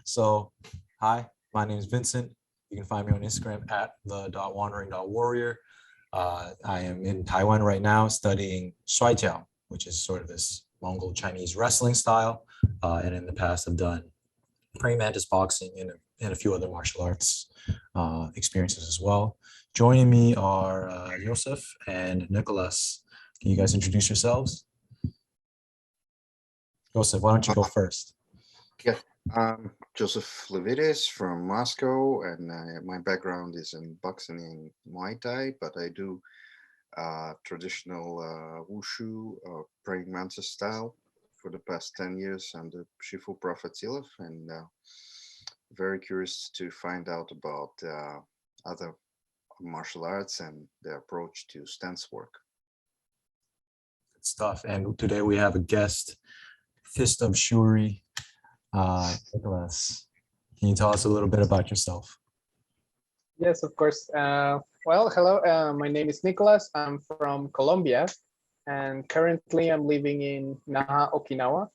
So, hi, my name is Vincent. You can find me on Instagram at the.wandering.warrior. I am in Taiwan right now studying Shuri-te, which is sort of this Mongol Chinese wrestling style. And in the past, I've done praying mantis boxing and a few other martial arts experiences as well. Joining me are Joseph and Nicholas. Can you guys introduce yourselves? Joseph, why don't you go first? Yeah, I'm Joseph Levitis from Moscow, and my background is in boxing and Muay Thai, but I do traditional wushu, praying mantis style for the past 10 years under Shifu Prophet Silov, and very curious to find out about other martial arts and their approach to stance work. Good stuff. And today we have a guest, Fist of Shuri, Nicholas. Can you tell us a little bit about yourself? Yes, of course. Well, hello, my name is Nicholas. I'm from Colombia, and currently I'm living in Naha, Okinawa.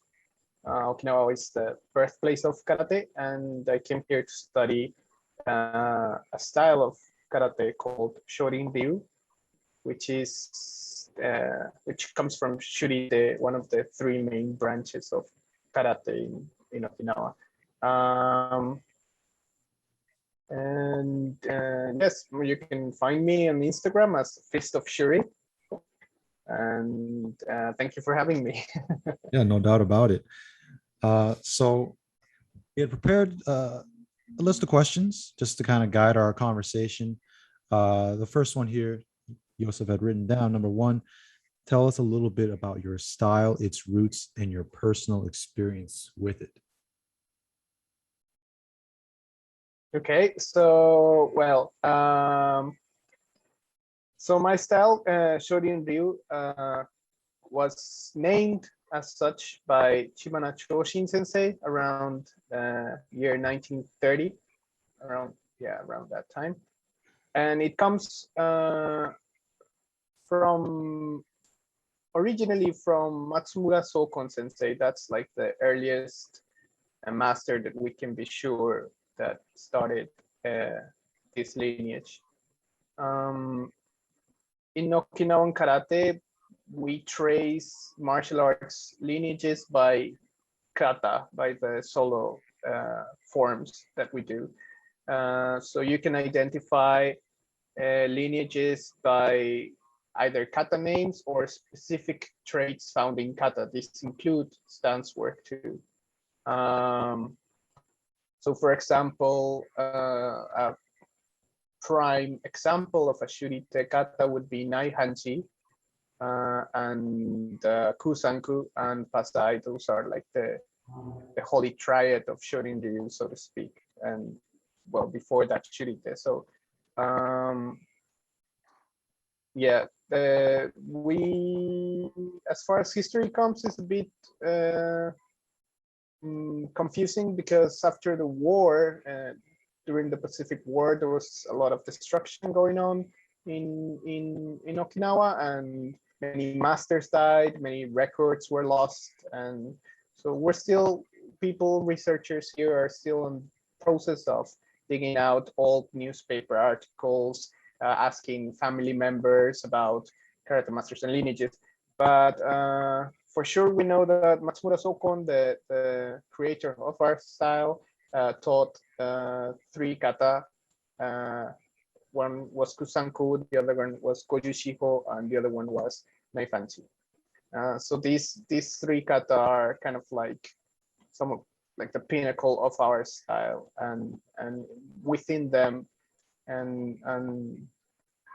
Okinawa is the birthplace of karate, and I came here to study a style of karate called Shorin-ryu, which comes from Shuri-te, one of the three main branches of karate in Okinawa. And yes, you can find me on Instagram as Fist of Shuri. And thank you for having me. Yeah, no doubt about it. So we had prepared a list of questions just to kind of guide our conversation. The first one here, Joseph had written down, number one, tell us a little bit about your style, its roots, and your personal experience with it. Okay, so well, so my style, Shorin-ryu, was named as such by Chibana Choshin sensei around year 1930, around that time, and it comes originally from Matsumura Sokon sensei. That's like the earliest master that we can be sure that started this lineage. In Okinawan karate, we trace martial arts lineages by kata, by the solo forms that we do. So you can identify lineages by either kata names or specific traits found in kata. This includes stance work too. So for example, a prime example of a Shuri-te kata would be Nai-hanji, and Kusanku and Pasai. Those are like the holy triad of Shorin-ryu, so to speak. And well, before that, Shuri-te. So yeah, we, as far as history comes, is a bit confusing because after the war, during the Pacific War, there was a lot of destruction going on in Okinawa, and many masters died, many records were lost, and so we're still, researchers here are still in process of digging out old newspaper articles, asking family members about karate masters and lineages. But for sure, we know that Matsumura Sokon, the creator of our style, taught three kata. One was Kusanku, the other one was Kojushiho, and the other one was Naifanchi. So these three kata are kind of like some of like the pinnacle of our style, and within them and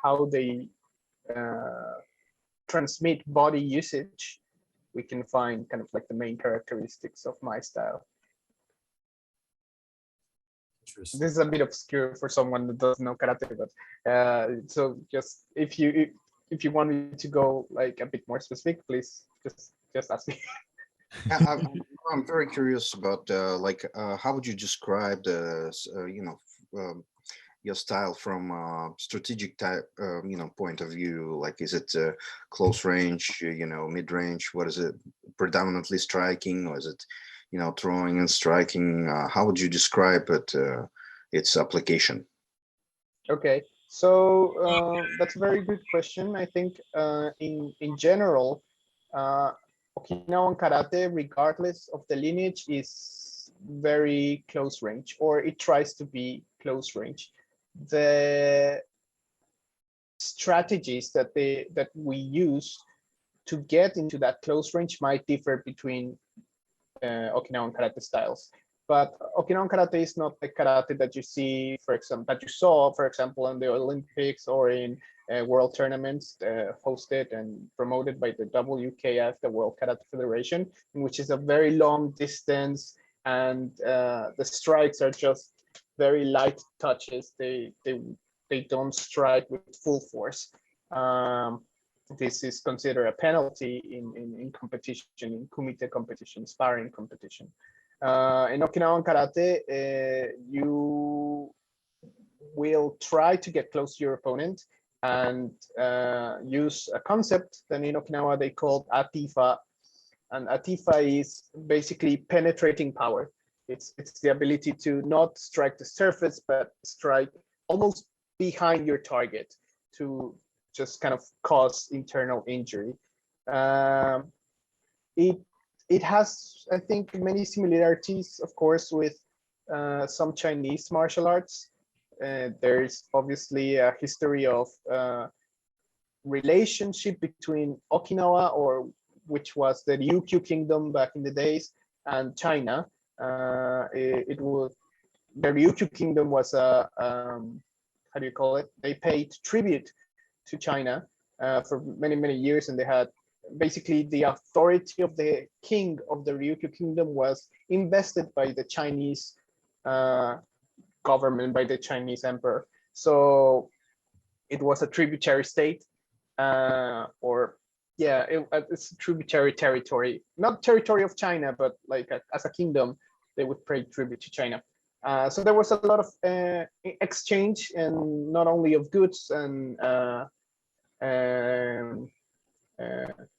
how they transmit body usage, we can find kind of like the main characteristics of my style. This is a bit obscure for someone that doesn't know karate, but so just if you want me to go like a bit more specific, please just ask me. Yeah, I'm very curious about how would you describe the your style from a strategic type point of view? Like, is it close range, mid range? What is it? Predominantly striking, or is it throwing and striking. How would you describe it, its application? Okay, so that's a very good question. I think in general, uh, Okinawan karate, regardless of the lineage, is very close range, or it tries to be close range. The strategies that we use to get into that close range might differ between Okinawan karate styles. But Okinawan karate is not the karate that you see, for example, that you saw, for example, in the Olympics or in world tournaments hosted and promoted by the WKF, the World Karate Federation, which is a very long distance, and the strikes are just very light touches. They don't strike with full force. This is considered a penalty in competition, in kumite competition, sparring competition. In Okinawan karate, you will try to get close to your opponent and use a concept that in Okinawa they call atifa. And atifa is basically penetrating power. It's the ability to not strike the surface, but strike almost behind your target to just kind of cause internal injury. It has, I think, many similarities, of course, with some Chinese martial arts. There's obviously a history of relationship between Okinawa, or which was the Ryukyu kingdom back in the days, and China. It was the Ryukyu kingdom was a how do you call it? They paid tribute to China for many years, and they had basically the authority of the king of the Ryukyu kingdom was invested by the Chinese government, by the Chinese emperor. So it was a tributary state, or yeah, it's a tributary territory, not territory of China, but like as a kingdom, they would pay tribute to China. So there was a lot of exchange, and not only of goods and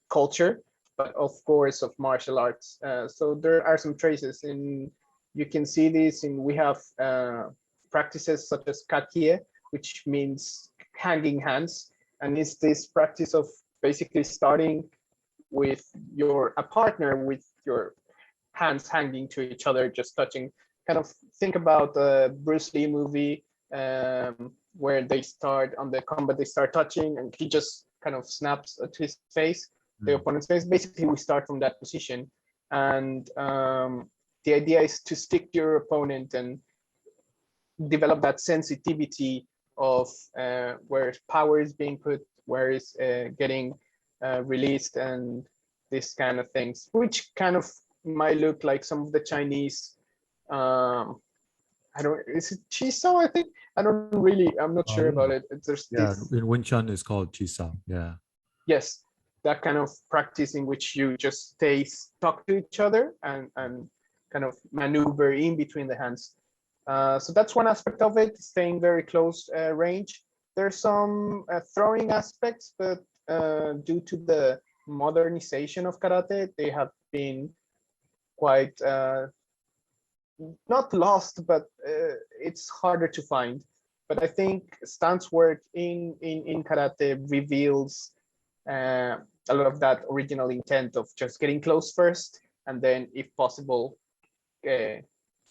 culture, but of course of martial arts. So there are some traces in, you can see this in, we have practices such as kakie, which means hanging hands. And it's this practice of basically starting with a partner with your hands hanging to each other, just touching. Kind of think about the Bruce Lee movie where they start on the combat, they start touching, and he just kind of snaps to his face, the opponent's face. Basically, we start from that position, and the idea is to stick to your opponent and develop that sensitivity of where power is being put, where is getting released, and this kind of things, which kind of might look like some of the Chinese. I don't. Is it Chisao? I think I don't really. I'm not sure about it. There's this. In Wing Chun is called Chisao. Yeah. Yes, that kind of practice in which you just stay stuck to each other and kind of maneuver in between the hands. So that's one aspect of it, staying very close range. There's some throwing aspects, but due to the modernization of karate, they have been quite not lost, but it's harder to find. But I think stance work in karate reveals a lot of that original intent of just getting close first, and then, if possible,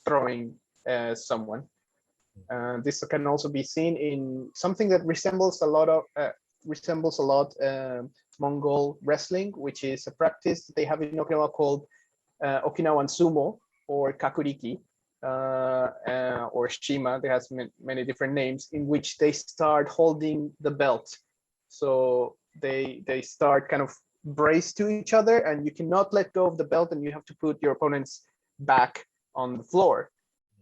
throwing someone. This can also be seen in something that resembles a lot Mongol wrestling, which is a practice they have in Okinawa called Okinawan sumo, or kakuriki, or shima. They has many different names, in which they start holding the belt. So they start kind of braced to each other, and you cannot let go of the belt, and you have to put your opponent's back on the floor.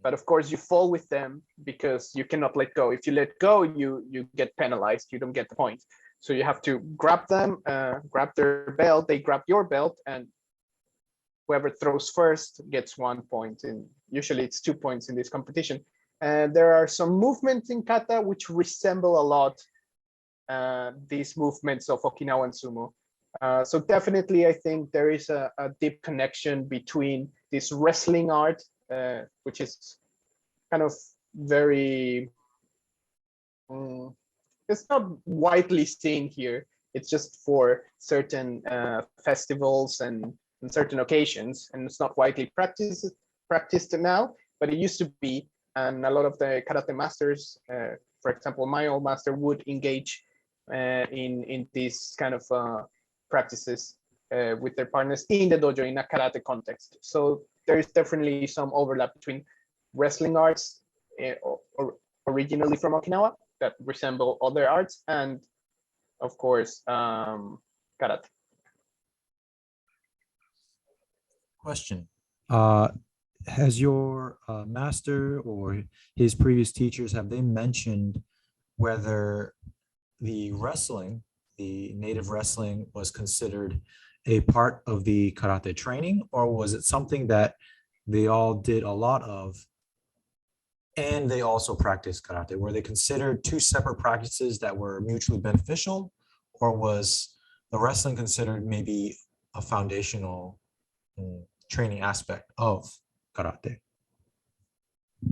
But of course, you fall with them because you cannot let go. If you let go, you get penalized. You don't get the point. So you have to grab them, grab their belt. They grab your belt, and whoever throws first gets 1 point. And usually it's 2 points in this competition. And there are some movements in kata which resemble a lot these movements of Okinawan sumo. So definitely, I think there is a deep connection between this wrestling art, which is kind of very, it's not widely seen here. It's just for certain festivals and certain occasions, and it's not widely practiced now, but it used to be. And a lot of the karate masters, for example, my old master would engage in these kind of practices with their partners in the dojo in a karate context. So there is definitely some overlap between wrestling arts or originally from Okinawa that resemble other arts, and of course karate. Question. Has your master or his previous teachers, have they mentioned whether the wrestling, the native wrestling, was considered a part of the karate training, or was it something that they all did a lot of and they also practiced karate? Were they considered two separate practices that were mutually beneficial, or was the wrestling considered maybe a foundational training aspect of karate?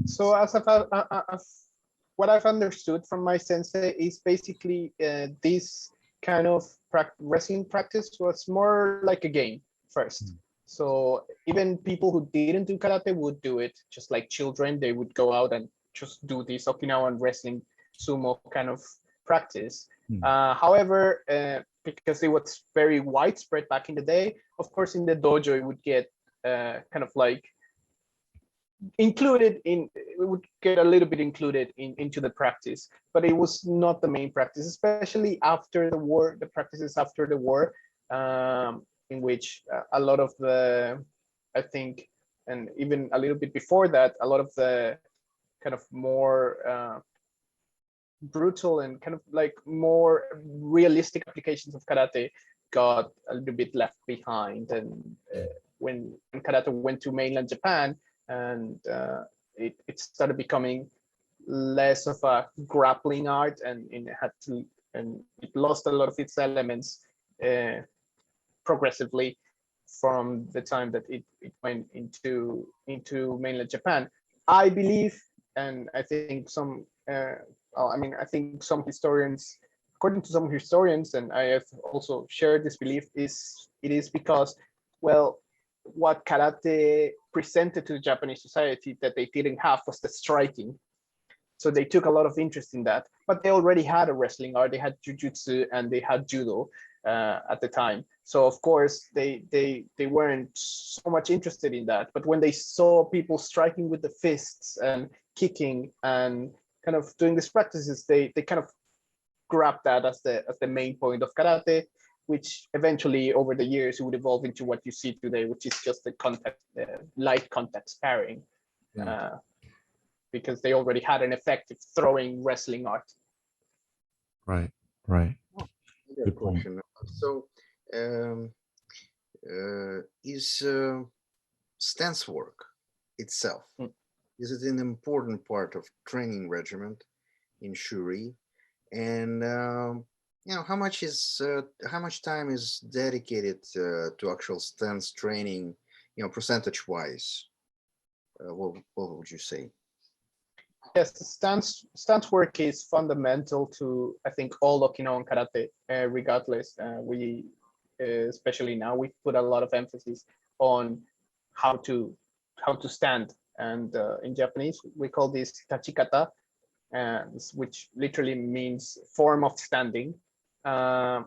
So as what I've understood from my sensei is basically this kind of wrestling practice was more like a game first. So even people who didn't do karate would do it, just like children. They would go out and just do this Okinawan wrestling sumo kind of practice. However, because it was very widespread back in the day, of course, in the dojo, it would get kind of like included in, it would get a little bit included into the practice, but it was not the main practice, especially after the war, the practices after the war, in which a lot of the, I think, and even a little bit before that, a lot of the kind of more brutal and kind of like more realistic applications of karate got a little bit left behind. And when karate went to mainland Japan, and it started becoming less of a grappling art, and it lost a lot of its elements progressively from the time that it went into mainland Japan. I believe, and I think some, I think some historians, according to some historians, and I have also shared this belief, it is because, well, what karate presented to the Japanese society that they didn't have was the striking. So they took a lot of interest in that, but they already had a wrestling art. They had jujutsu and they had judo at the time. So of course they weren't so much interested in that. But when they saw people striking with the fists and kicking and kind of doing these practices, they kind of grabbed that as the main point of karate, which eventually over the years would evolve into what you see today, which is just the contact, light contact sparring, because they already had an effective throwing wrestling art. Right, right. Good question. So, is stance work itself, is it an important part of training regimen in Shuri? And how much time is dedicated to actual stance training, percentage wise? What would you say? Yes, stance work is fundamental to, I think, all Okinawan karate, regardless. We, especially now, we put a lot of emphasis on how to stand, and in Japanese we call this tachikata, which literally means form of standing. And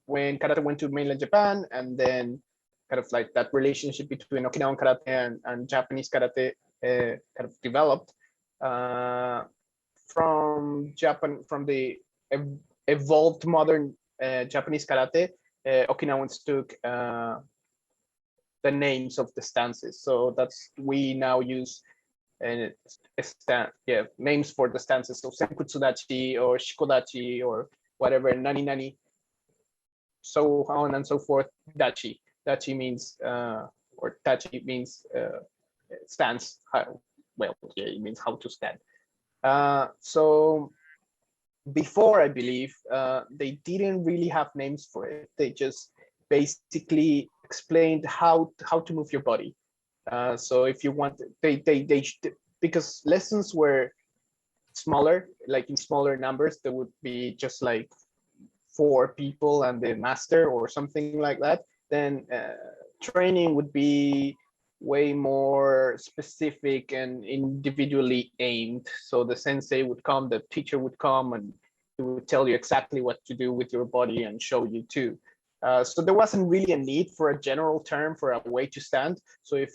when karate went to mainland Japan, and then kind of like that relationship between Okinawan karate and Japanese karate kind of developed from the evolved modern Japanese karate. Okinawans took the names of the stances, so we now use names for the stances. So senkutsudachi or shikodachi or whatever, nani nani, so on and so forth. Dachi means or tachi means stance. Well, yeah, it means how to stand. So before, I believe they didn't really have names for it. They just basically explained how to move your body. So if you want, because lessons were smaller, like in smaller numbers, there would be just like 4 people and the master or something like that. Then training would be way more specific and individually aimed. So the sensei would come, the teacher would come, and he would tell you exactly what to do with your body and show you too. So there wasn't really a need for a general term for a way to stand. So if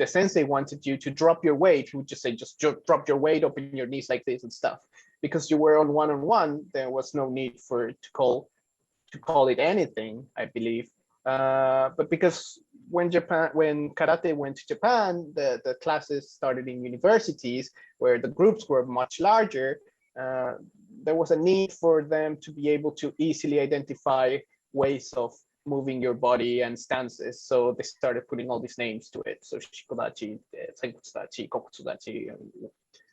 the sensei wanted you to drop your weight, he would just say, just drop your weight, open your knees like this and stuff. Because you were on one-on-one, there was no need for to call it anything, I believe. But because when karate went to Japan, the classes started in universities where the groups were much larger. There was a need for them to be able to easily identify ways of moving your body and stances. So they started putting all these names to it. So shikodachi, senkutsudachi, kokutsudachi,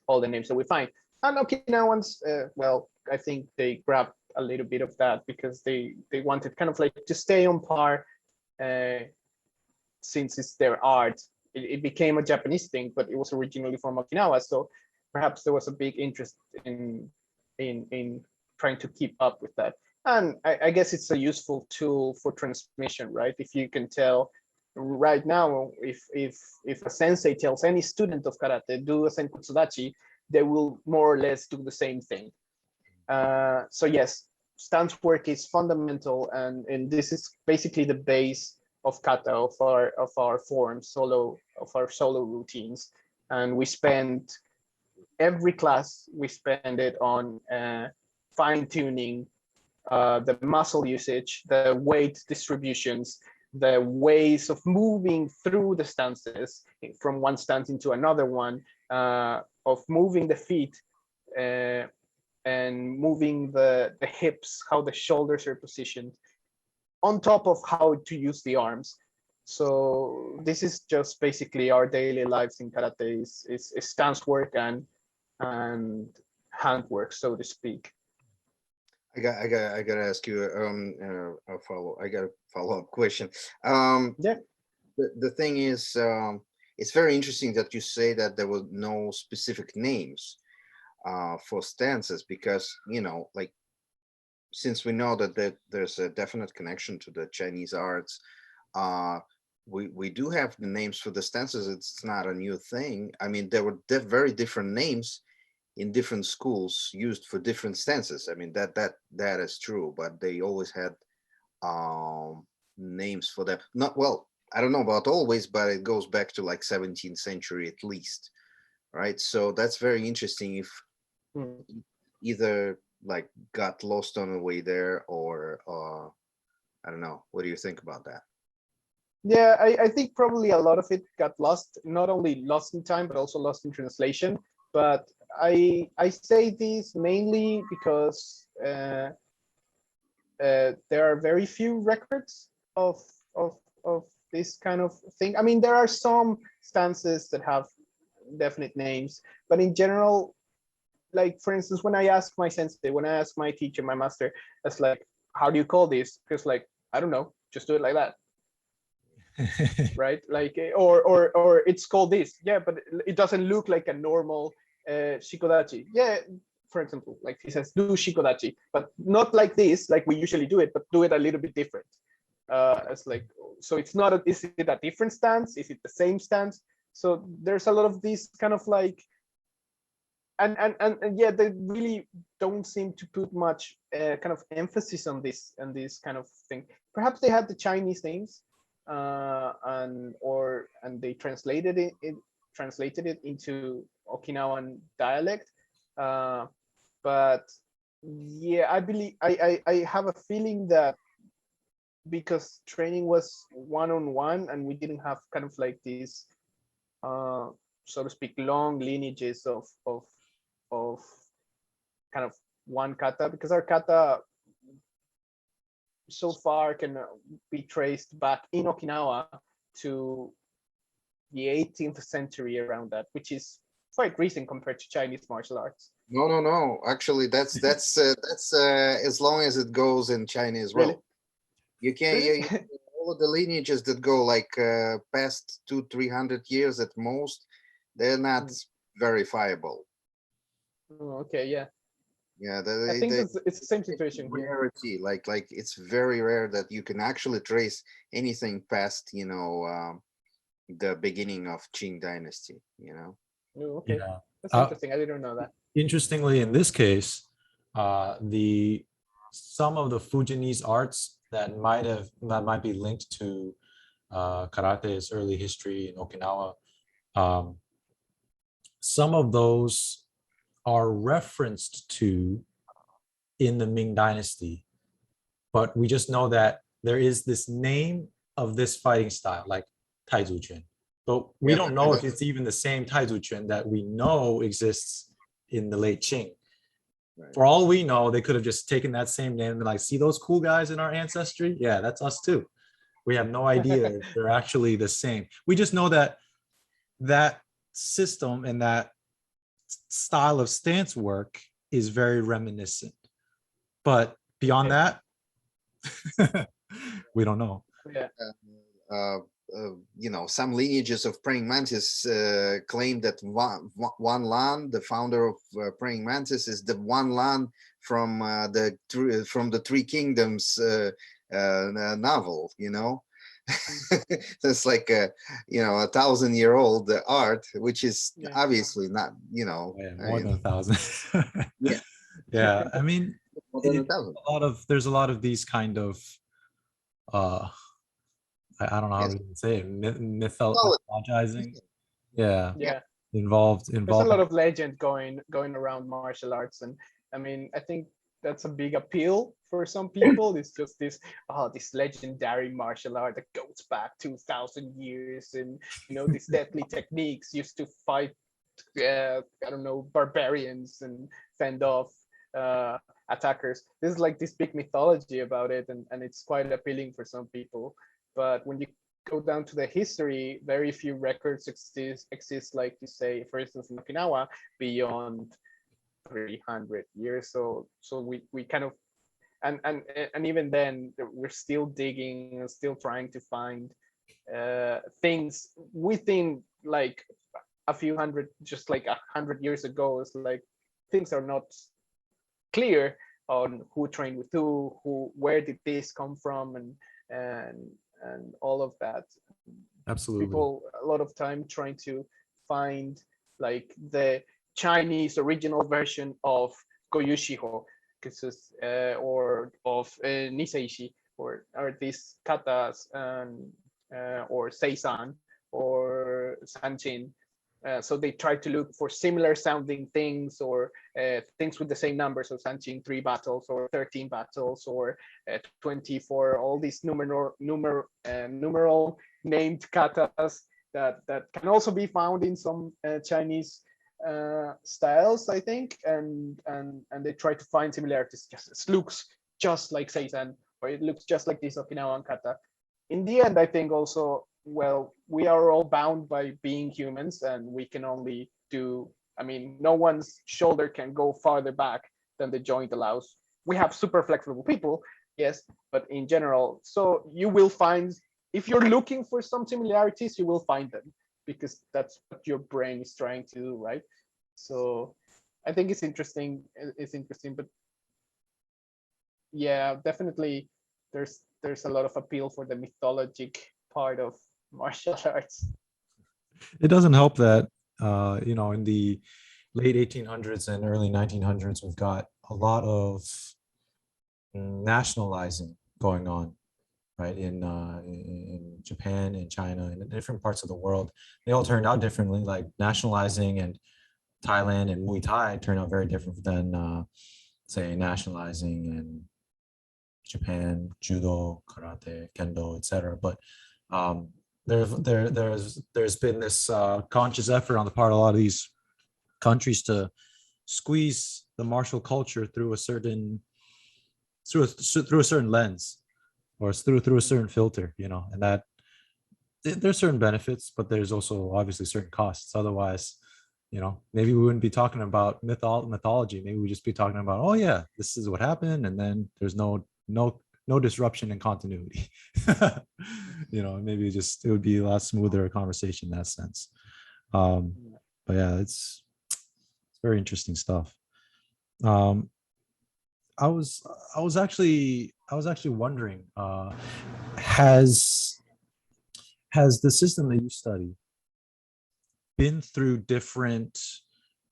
all the names that we find. And Okinawans, well, I think they grabbed a little bit of that because they wanted kind of like to stay on par, since it's their art. It became a Japanese thing, but it was originally from Okinawa. So perhaps there was a big interest in trying to keep up with that. And I guess it's a useful tool for transmission, right? If you can tell right now, if a sensei tells any student of karate, do a senkutsudachi, they will more or less do the same thing. So yes, stance work is fundamental, and this is basically the base of kata, of our forms, of our solo routines. And we spend every class, we spend it on fine tuning the muscle usage, the weight distributions, the ways of moving through the stances from one stance into another one, of moving the feet and moving the hips, how the shoulders are positioned, on top of how to use the arms. So this is just basically our daily lives in karate, is stance work and handwork, so to speak. I gotta ask you a follow-up question. Yeah. The thing is, it's very interesting that you say that there were no specific names for stances, because like, since we know that there's a definite connection to the Chinese arts, we do have the names for the stances. It's not a new thing. I mean, there were very different names in different schools used for different stances. I mean, that is true, but they always had names for them. Not, well, I don't know about always, but it goes back to like 17th century at least, right? So that's very interesting. If either like got lost on the way there, or I don't know. What do you think about that? Yeah, I think probably a lot of it got lost, not only lost in time, but also lost in translation. But I say this mainly because there are very few records of this kind of thing. I mean, there are some stances that have definite names, but in general, like for instance, when I ask my sensei, when I ask my teacher, my master, it's like, how do you call this? Because like, I don't know, just do it like that. Right? Like, or it's called this. Yeah, but it doesn't look like a normal shikodachi. Yeah, for example, like he says, do shikodachi, but not like this, like we usually do it, but do it a little bit different. It's like, so it's not, is it a different stance? Is it the same stance? So there's a lot of these kind of like, and yeah, they really don't seem to put much kind of emphasis on this kind of thing. Perhaps they had the Chinese names, and they translated it into Okinawan dialect, but yeah, I believe I have a feeling that because training was one-on-one and we didn't have kind of like these so to speak long lineages of kind of one kata, because our kata so far can be traced back in Okinawa to the 18th century, around that, which is quite recent compared to Chinese martial arts. No. Actually, that's as long as it goes in China as well. Really? You can't. Really? Yeah, all of the lineages that go like past 200-300 years at most, they're not verifiable. Oh, okay, yeah. Yeah, I think it's the same situation here. rarity. Like it's very rare that you can actually trace anything past, the beginning of Qing dynasty. Oh, okay, Yeah. that's interesting. I didn't know that. Interestingly, in this case, the some of the Fujianese arts that might be linked to karate's early history in Okinawa, um, some of those are referenced to in the Ming Dynasty, but we just know that there is this name of this fighting style, like Taizu Chuan. But we Yeah, don't know if it's even the same Taizu Chuan that we know exists in the late Qing. Right. For all we know, they could have just taken that same name and been like, see those cool guys in our ancestry? Yeah, that's us too. We have no idea if they're actually the same. We just know that that system and that style of stance work is very reminiscent. But beyond that, we don't know. Yeah. Some lineages of praying mantis claim that Wan Lan, the founder of praying mantis, is the Wan Lan from the Three Kingdoms novel. That's like a 1,000-year-old art, which is obviously not more than 1,000. Yeah. Yeah, I mean, more than 1,000. There's a lot of these kind of I don't know how Yes. we can say it, mythologizing. Yeah. Yeah. Involved. There's a lot of legend going around martial arts, and I mean, I think that's a big appeal for some people. It's just this legendary martial art that goes back 2,000 years, and these deadly techniques used to fight barbarians and fend off attackers. There's like this big mythology about it, and it's quite appealing for some people. But when you go down to the history, very few records exist, like you say, for instance, in Okinawa, beyond 300 years. So we kind of, and even then, we're still digging and still trying to find things within like a few hundred, just like 100 years ago. It's like things are not clear on who trained with who, where did this come from, and all of that. Absolutely. People a lot of time trying to find like the Chinese original version of Goyushiho, or of Niseishi, or these katas, or Seisan or Sanchin. So they try to look for similar sounding things, or things with the same numbers. So Sanchin 3 battles, or 13 battles, or 24. All these numeral named katas that can also be found in some Chinese styles, I think, and they try to find similarities. It looks just like Seisan, or it looks just like this Okinawan kata. In the end, I think also, well, we are all bound by being humans, and we can only do, I mean, no one's shoulder can go farther back than the joint allows. We have super flexible people, yes, but in general, so you will find, if you're looking for some similarities, you will find them, because that's what your brain is trying to do, right? So I think it's interesting. But yeah, definitely there's a lot of appeal for the mythologic part of martial arts. It doesn't help that in the late 1800s and early 1900s, we've got a lot of nationalizing going on, right? In Japan, in China, in different parts of the world. They all turned out differently. Like nationalizing in Thailand and Muay Thai turned out very different than say nationalizing in Japan, judo, karate, kendo, etc. But there's been this conscious effort on the part of a lot of these countries to squeeze the martial culture through a certain lens, or through a certain filter, and that there's certain benefits, but there's also obviously certain costs. Otherwise, maybe we wouldn't be talking about mythology. Maybe we'd just be talking about, oh yeah, this is what happened, and then there's no no disruption in continuity. Maybe it would be a lot smoother conversation in that sense. But yeah, it's very interesting stuff. I was actually wondering, has the system that you study been through different,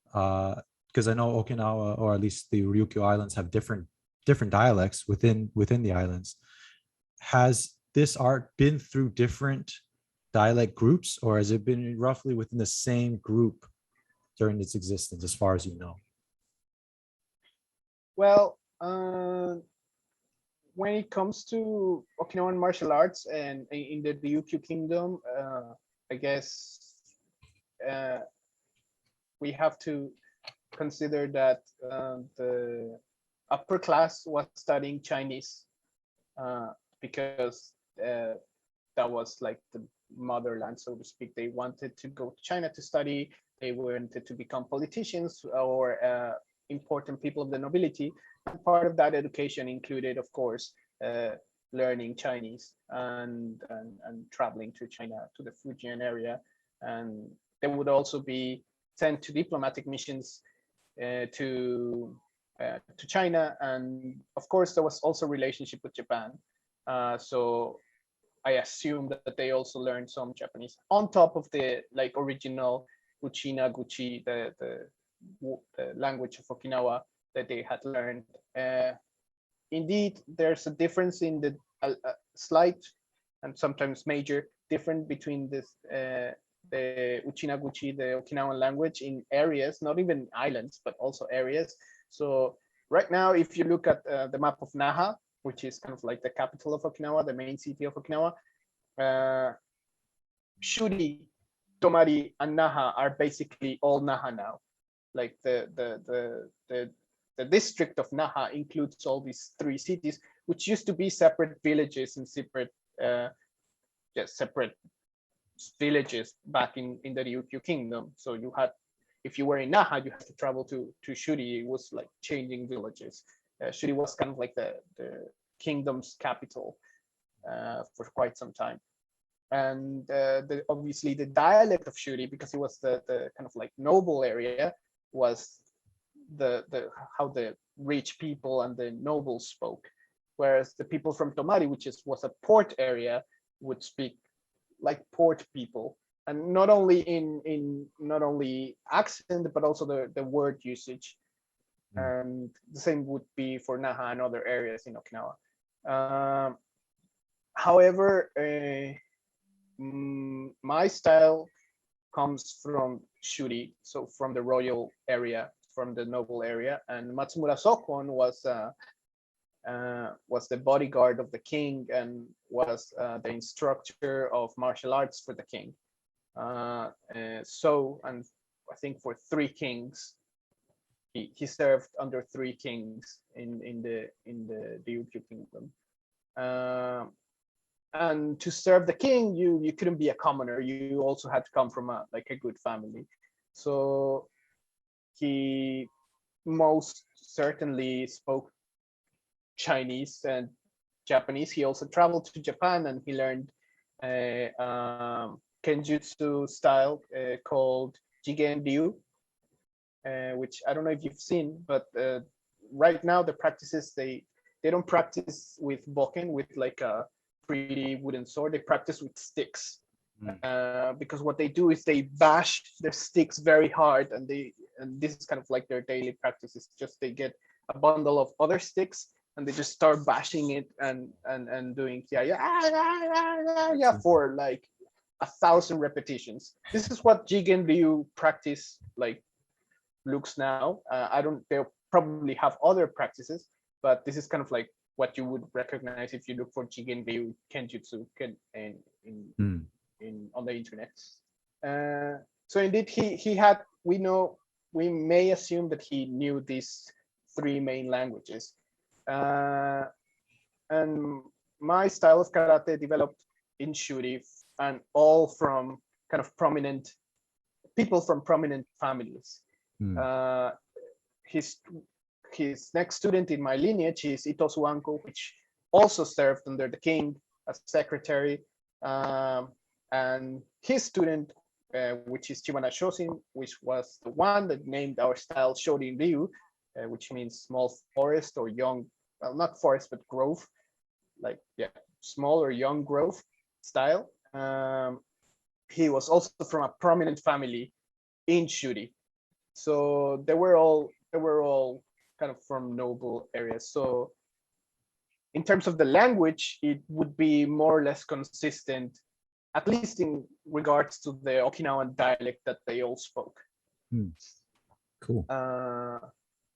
because I know Okinawa, or at least the Ryukyu Islands, have different dialects within the islands. Has this art been through different dialect groups, or has it been roughly within the same group during its existence, as far as you know? Well, when it comes to Okinawan martial arts and in the Ryukyu Kingdom, I guess we have to consider that the upper class was studying Chinese because that was like the motherland, so to speak. They wanted to go to China to study. They wanted to become politicians or important people of the nobility. And part of that education included, of course, learning Chinese and traveling to China, to the Fujian area. And they would also be sent to diplomatic missions to China. And of course, there was also a relationship with Japan. So I assume that they also learned some Japanese on top of the original Uchina Guchi, the language of Okinawa that they had learned. Indeed, there's a difference in the slight and sometimes major difference between this the Uchina Guchi, the Okinawan language, in areas, not even islands, but also areas. So right now, if you look at the map of Naha, which is kind of like the capital of Okinawa, the main city of Okinawa, Shuri, Tomari, and Naha are basically all Naha now. Like the district of Naha includes all these three cities, which used to be separate villages and separate villages back in the Ryukyu Kingdom. So you had, if you were in Naha, you had to travel to Shuri. It was like changing villages. Shuri was kind of like the kingdom's capital for quite some time. And obviously the dialect of Shuri, because it was the kind of like noble area, was the how the rich people and the nobles spoke. Whereas the people from Tomari, which was a port area, would speak like port people, and not only in not only accent, but also the word usage. And the same would be for Naha and other areas in Okinawa. However, my style comes from Shuri, so from the royal area, from the noble area, and Matsumura Sokon was the bodyguard of the king and was the instructor of martial arts for the king. And I think for 3 kings, he served under 3 kings in the Ryukyu Kingdom. And to serve the king, you couldn't be a commoner. You also had to come from a good family. So he most certainly spoke Chinese and Japanese. He also traveled to Japan and he learned Kenjutsu style called Jigen Ryu, which I don't know if you've seen, but right now the practices, they don't practice with bokken, with like a pretty wooden sword. They practice with sticks, because what they do is they bash their sticks very hard, and this is kind of like their daily practice. It's just they get a bundle of other sticks and they just start bashing it and doing for like 1,000 repetitions. This is what Jigen Ryu practice like looks now. They'll probably have other practices, but this is kind of like what you would recognize if you look for Jigen Ryu Kenjutsu on the internet. So indeed, he had, we may assume that he knew these 3 main languages. And my style of karate developed in Shuri, and all from kind of prominent people from prominent families. His next student in my lineage is Ito Suanko, which also served under the king as secretary. And his student, which is Chimana Shosin, which was the one that named our style Shorin Ryu, which means small forest or young, well, not forest, but grove, like, yeah, small or young grove style. He was also from a prominent family in Shuri. So they were all kind of from noble areas. So in terms of the language, it would be more or less consistent, at least in regards to the Okinawan dialect that they all spoke. Cool.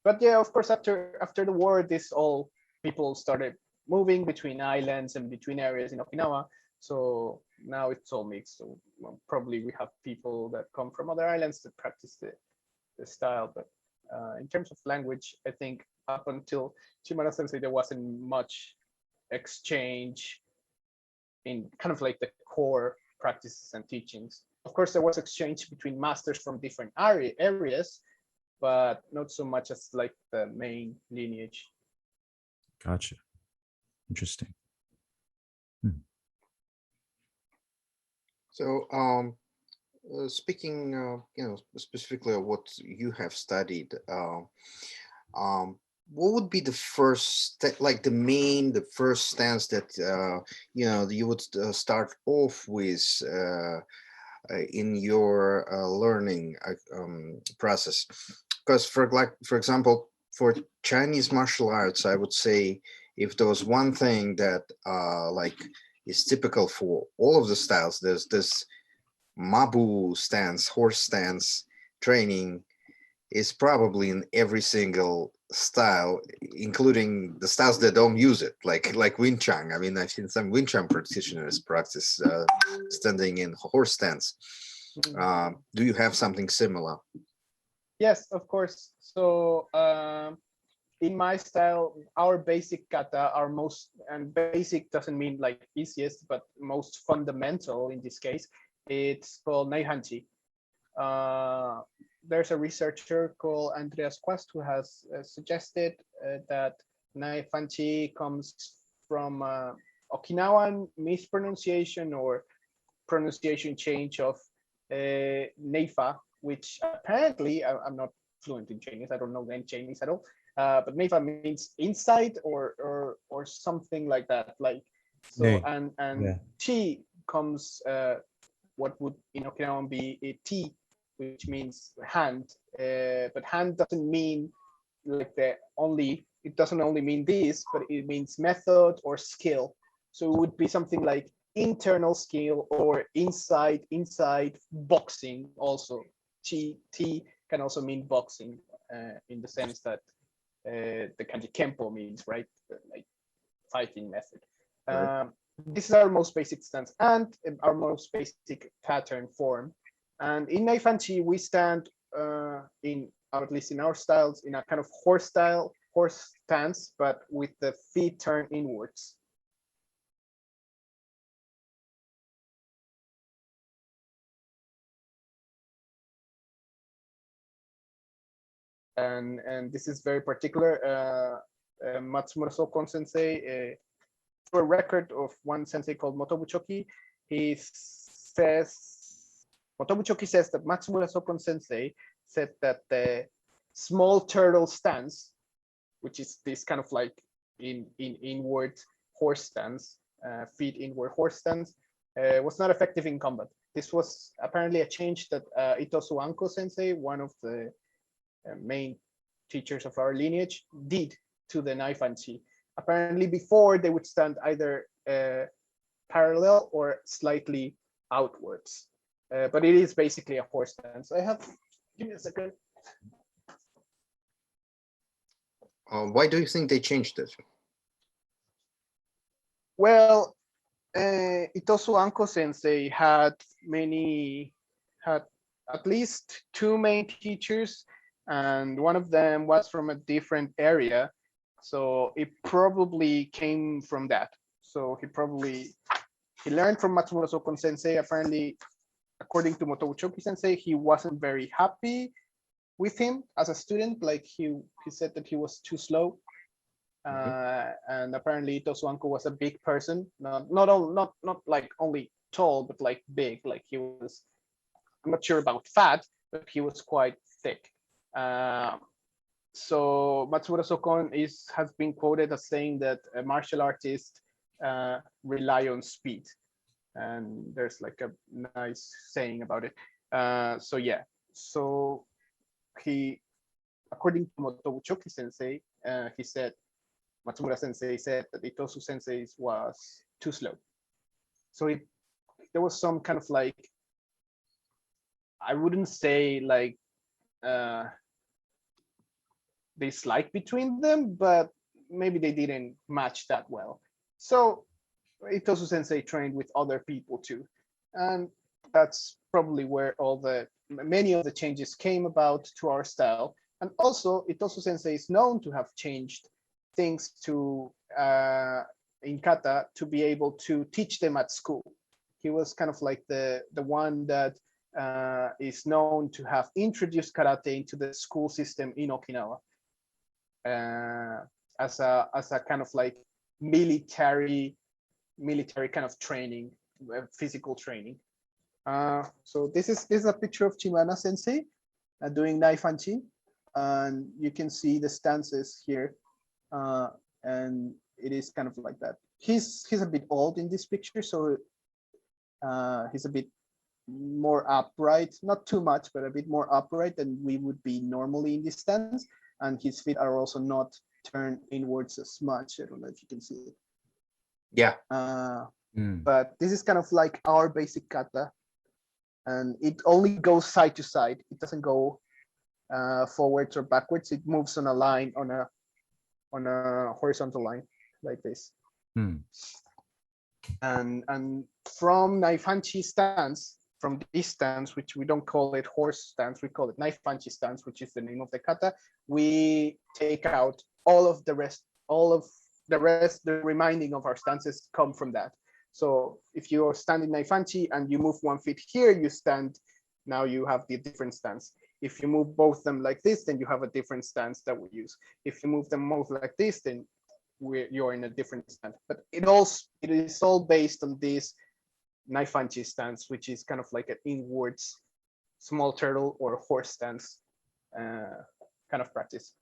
But yeah, of course, after the war, this all people started moving between islands and between areas in Okinawa. So now it's all mixed. So well, probably we have people that come from other islands that practice the style. But in terms of language, I think up until Shimada Sensei, there wasn't much exchange in kind of like the core practices and teachings. Of course, there was exchange between masters from different areas, but not so much as like the main lineage. Gotcha. Interesting. So, speaking, specifically of what you have studied, what would be the first, like the first stance that you would start off with in your learning process? Because for example, for Chinese martial arts, I would say if there was one thing that like is typical for all of the styles, there's this Mabu stance, horse stance training is probably in every single style, including the styles that don't use it, like Wing Chun. I mean, I've seen some Wing Chun practitioners practice standing in horse stance. Do you have something similar? Yes, of course. So in my style, our basic kata, our most, and basic doesn't mean like easiest, but most fundamental in this case, it's called Naihanchi. There's a researcher called Andreas Quast who has suggested that Naihanchi comes from Okinawan mispronunciation or pronunciation change of Neifa, which apparently, I'm not fluent in Chinese, I don't know any Chinese at all, but Neifa means inside or something like that. Like so, Hey, and yeah. chi comes what would in Okinawan be a ti, which means hand, but hand doesn't mean like it doesn't only mean this, but it means method or skill. So it would be something like internal skill or inside boxing also. Ti can also mean boxing in the sense that the kanji kempo means, right? Like fighting method. Right. This is our most basic stance and our most basic pattern form. And in Naifanchi, we stand in, or at least in our styles, in a kind of horse stance, but with the feet turned inwards. And this is very particular. Matsumura Sokon Sensei, for a record of one sensei called Motobuchoki, Motobuchoki says that Matsumura Sokon Sensei said that the small turtle stance, which is this kind of like inward horse stance, feet inward horse stance, was not effective in combat. This was apparently a change that Itosu Anko Sensei, one of the main teachers of our lineage, did to the Naifanchi. Apparently before they would stand either parallel or slightly outwards. But it is basically a horse stance. Give me a second. Why do you think they changed it? Well, Itosu Anko Sensei had at least two main teachers, and one of them was from a different area. So it probably came from that. So he learned from Matsumura Sokon Sensei. Apparently, according to Motobuchoki Sensei, he wasn't very happy with him as a student. Like he said that he was too slow. And apparently Tosuanko was a big person, not like only tall, but like big. Like he was, I'm not sure about fat, but he was quite thick. So Matsura Sokon has been quoted as saying that a martial artist rely on speed, and there's like a nice saying about it. So yeah, so he, according to Motobuchoki Sensei, he said, Matsumura Sensei said that Itosu Sensei was too slow. So there was some kind of like, I wouldn't say like dislike between them, but maybe they didn't match that well. So Itosu Sensei trained with other people too, and that's probably where many of the changes came about to our style. And also, Itosu Sensei is known to have changed things to in kata to be able to teach them at school. He was kind of like the one that is known to have introduced karate into the school system in Okinawa as a kind of like military kind of training, physical training. So this is a picture of Chimana Sensei doing Naifanchi, and you can see the stances here, and it is kind of like that. He's a bit old in this picture, so he's a bit more upright, not too much, but a bit more upright than we would be normally in this stance. And his feet are also not turned inwards as much. I don't know if you can see it. Yeah. But this is kind of like our basic kata, and it only goes side to side. It doesn't go forwards or backwards. It moves on a line, on a horizontal line like this. And from Naifanchi stance, from this stance, which we don't call it horse stance, we call it Naifanchi stance, which is the name of the kata, we take out all of the rest, the remaining of our stances come from that. So if you're standing Naifanchi and you move 1 foot here, you stand, now you have the different stance. If you move both them like this, then you have a different stance that we use. If you move them both like this, then you're in a different stance. But it is all based on this Naifanchi stance, which is kind of like an inwards small turtle or horse stance kind of practice.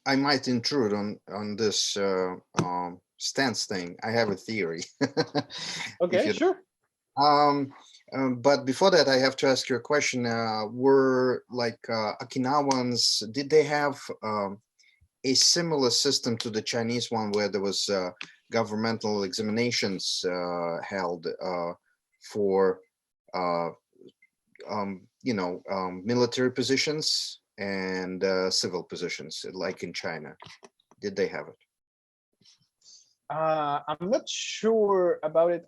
I might intrude on this stance thing. I have a theory. Okay, sure. But before that, I have to ask you a question. Were like Okinawans, did they have a similar system to the Chinese one where there was governmental examinations held for military positions and civil positions, like in China? Did they have it? I'm not sure about it.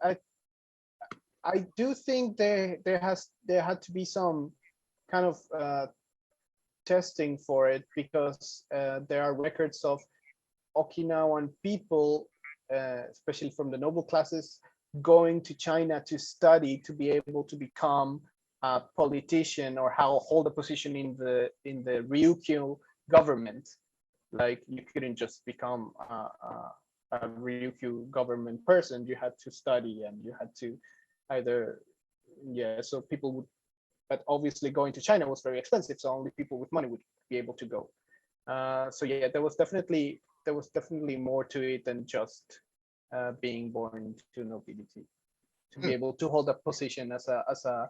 I do think there had to be some kind of testing for it, because there are records of Okinawan people, especially from the noble classes, going to China to study to be able to become a politician or hold a position in the Ryukyu government. Like, you couldn't just become a Ryukyu government person. You had to study, and you had to either, so people would, but obviously going to China was very expensive, so only people with money would be able to go. So yeah, there was definitely more to it than just being born into nobility. To be able to hold a position as a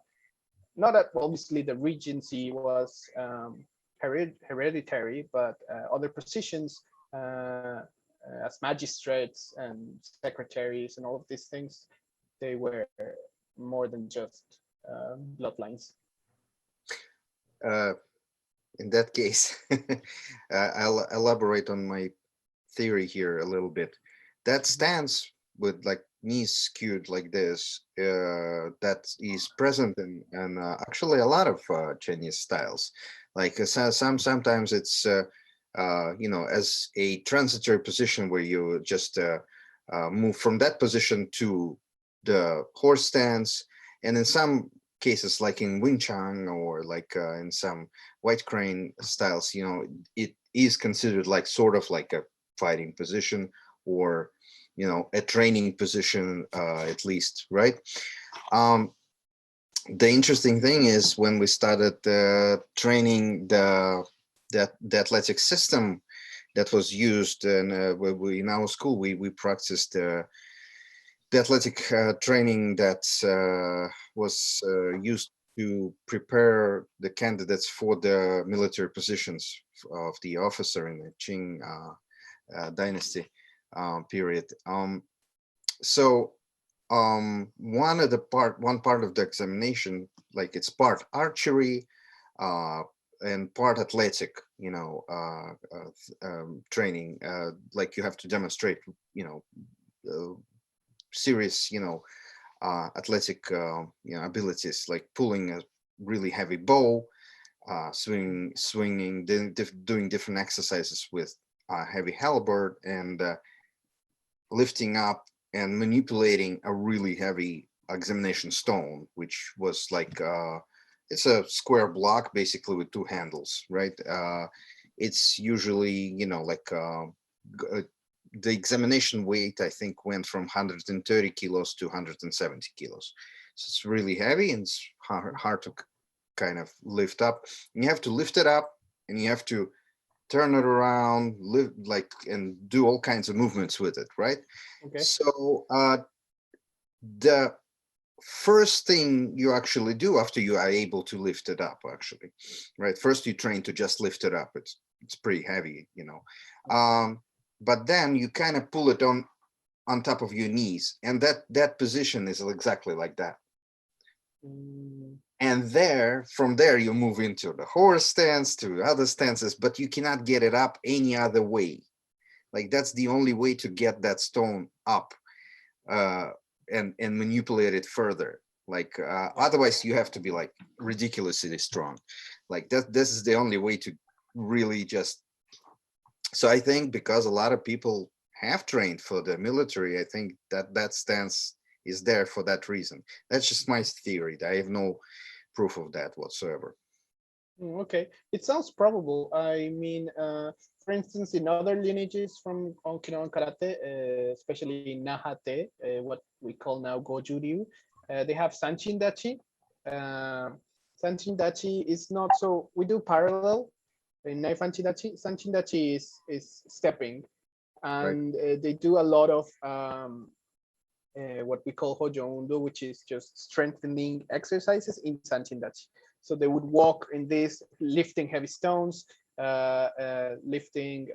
not that, obviously the regency was hereditary, but other positions as magistrates and secretaries and all of these things, they were more than just bloodlines. In that case, I'll elaborate on my theory here a little bit. That stance with like knees skewed like this, that is present in actually a lot of Chinese styles. Like sometimes it's as a transitory position where you just move from that position to the horse stance, and in some cases, like in Wing Chun or like in some white crane styles, it is considered like sort of like a fighting position, or a training position, at least, right? The interesting thing is when we started training the athletic system that was used, and in our school we practiced the athletic training that was used to prepare the candidates for the military positions of the officer in the Qing dynasty period. So one part of the examination, like it's part archery and part athletic, training. Like you have to demonstrate, serious, athletic, abilities, like pulling a really heavy bow, swinging, doing different exercises with heavy halberd, and lifting up and manipulating a really heavy examination stone, which was like it's a square block basically with two handles, right? It's usually the examination weight, I think, went from 130 kilos to 170 kilos. So it's really heavy and it's hard to kind of lift up. And you have to lift it up and you have to turn it around, and do all kinds of movements with it, right? Okay. So the first thing you actually do after you are able to lift it up, actually, right? First you train to just lift it up. It's pretty heavy, but then you kind of pull it on top of your knees, and that position is exactly like that. And from there you move into the horse stance, to other stances, but you cannot get it up any other way. Like that's the only way to get that stone up and manipulate it further. Like otherwise you have to be like ridiculously strong. Like this is the only way to really just. So I think because a lot of people have trained for the military, I think that stance is there for that reason. That's just my theory. I have no proof of that whatsoever. Okay, it sounds probable. I mean, for instance, in other lineages from Okinawan karate, especially in Nahate, what we call now Goju-ryu, they have Sanchin Dachi. Sanchin Dachi is not so. We do parallel in Naifanchi Dachi. Sanchin Dachi is stepping, and they do a lot of what we call Hojo Undo, which is just strengthening exercises in Sanchin Dachi. So they would walk in this, lifting heavy stones, lifting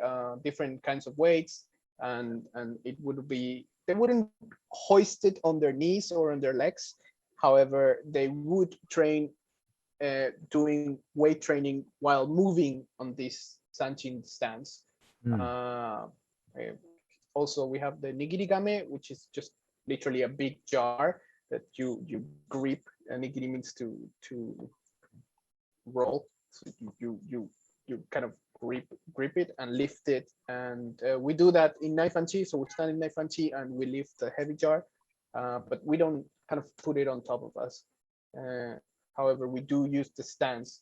different kinds of weights, and it would be, they wouldn't hoist it on their knees or on their legs. However, they would train doing weight training while moving on this Sanchin stance. Also, we have the nigirigame, which is just literally a big jar that you grip. Nigiri means to roll. So you kind of grip it and lift it, and we do that in Naifanchi. So we stand in Naifanchi and we lift a heavy jar, but we don't kind of put it on top of us. However, we do use the stance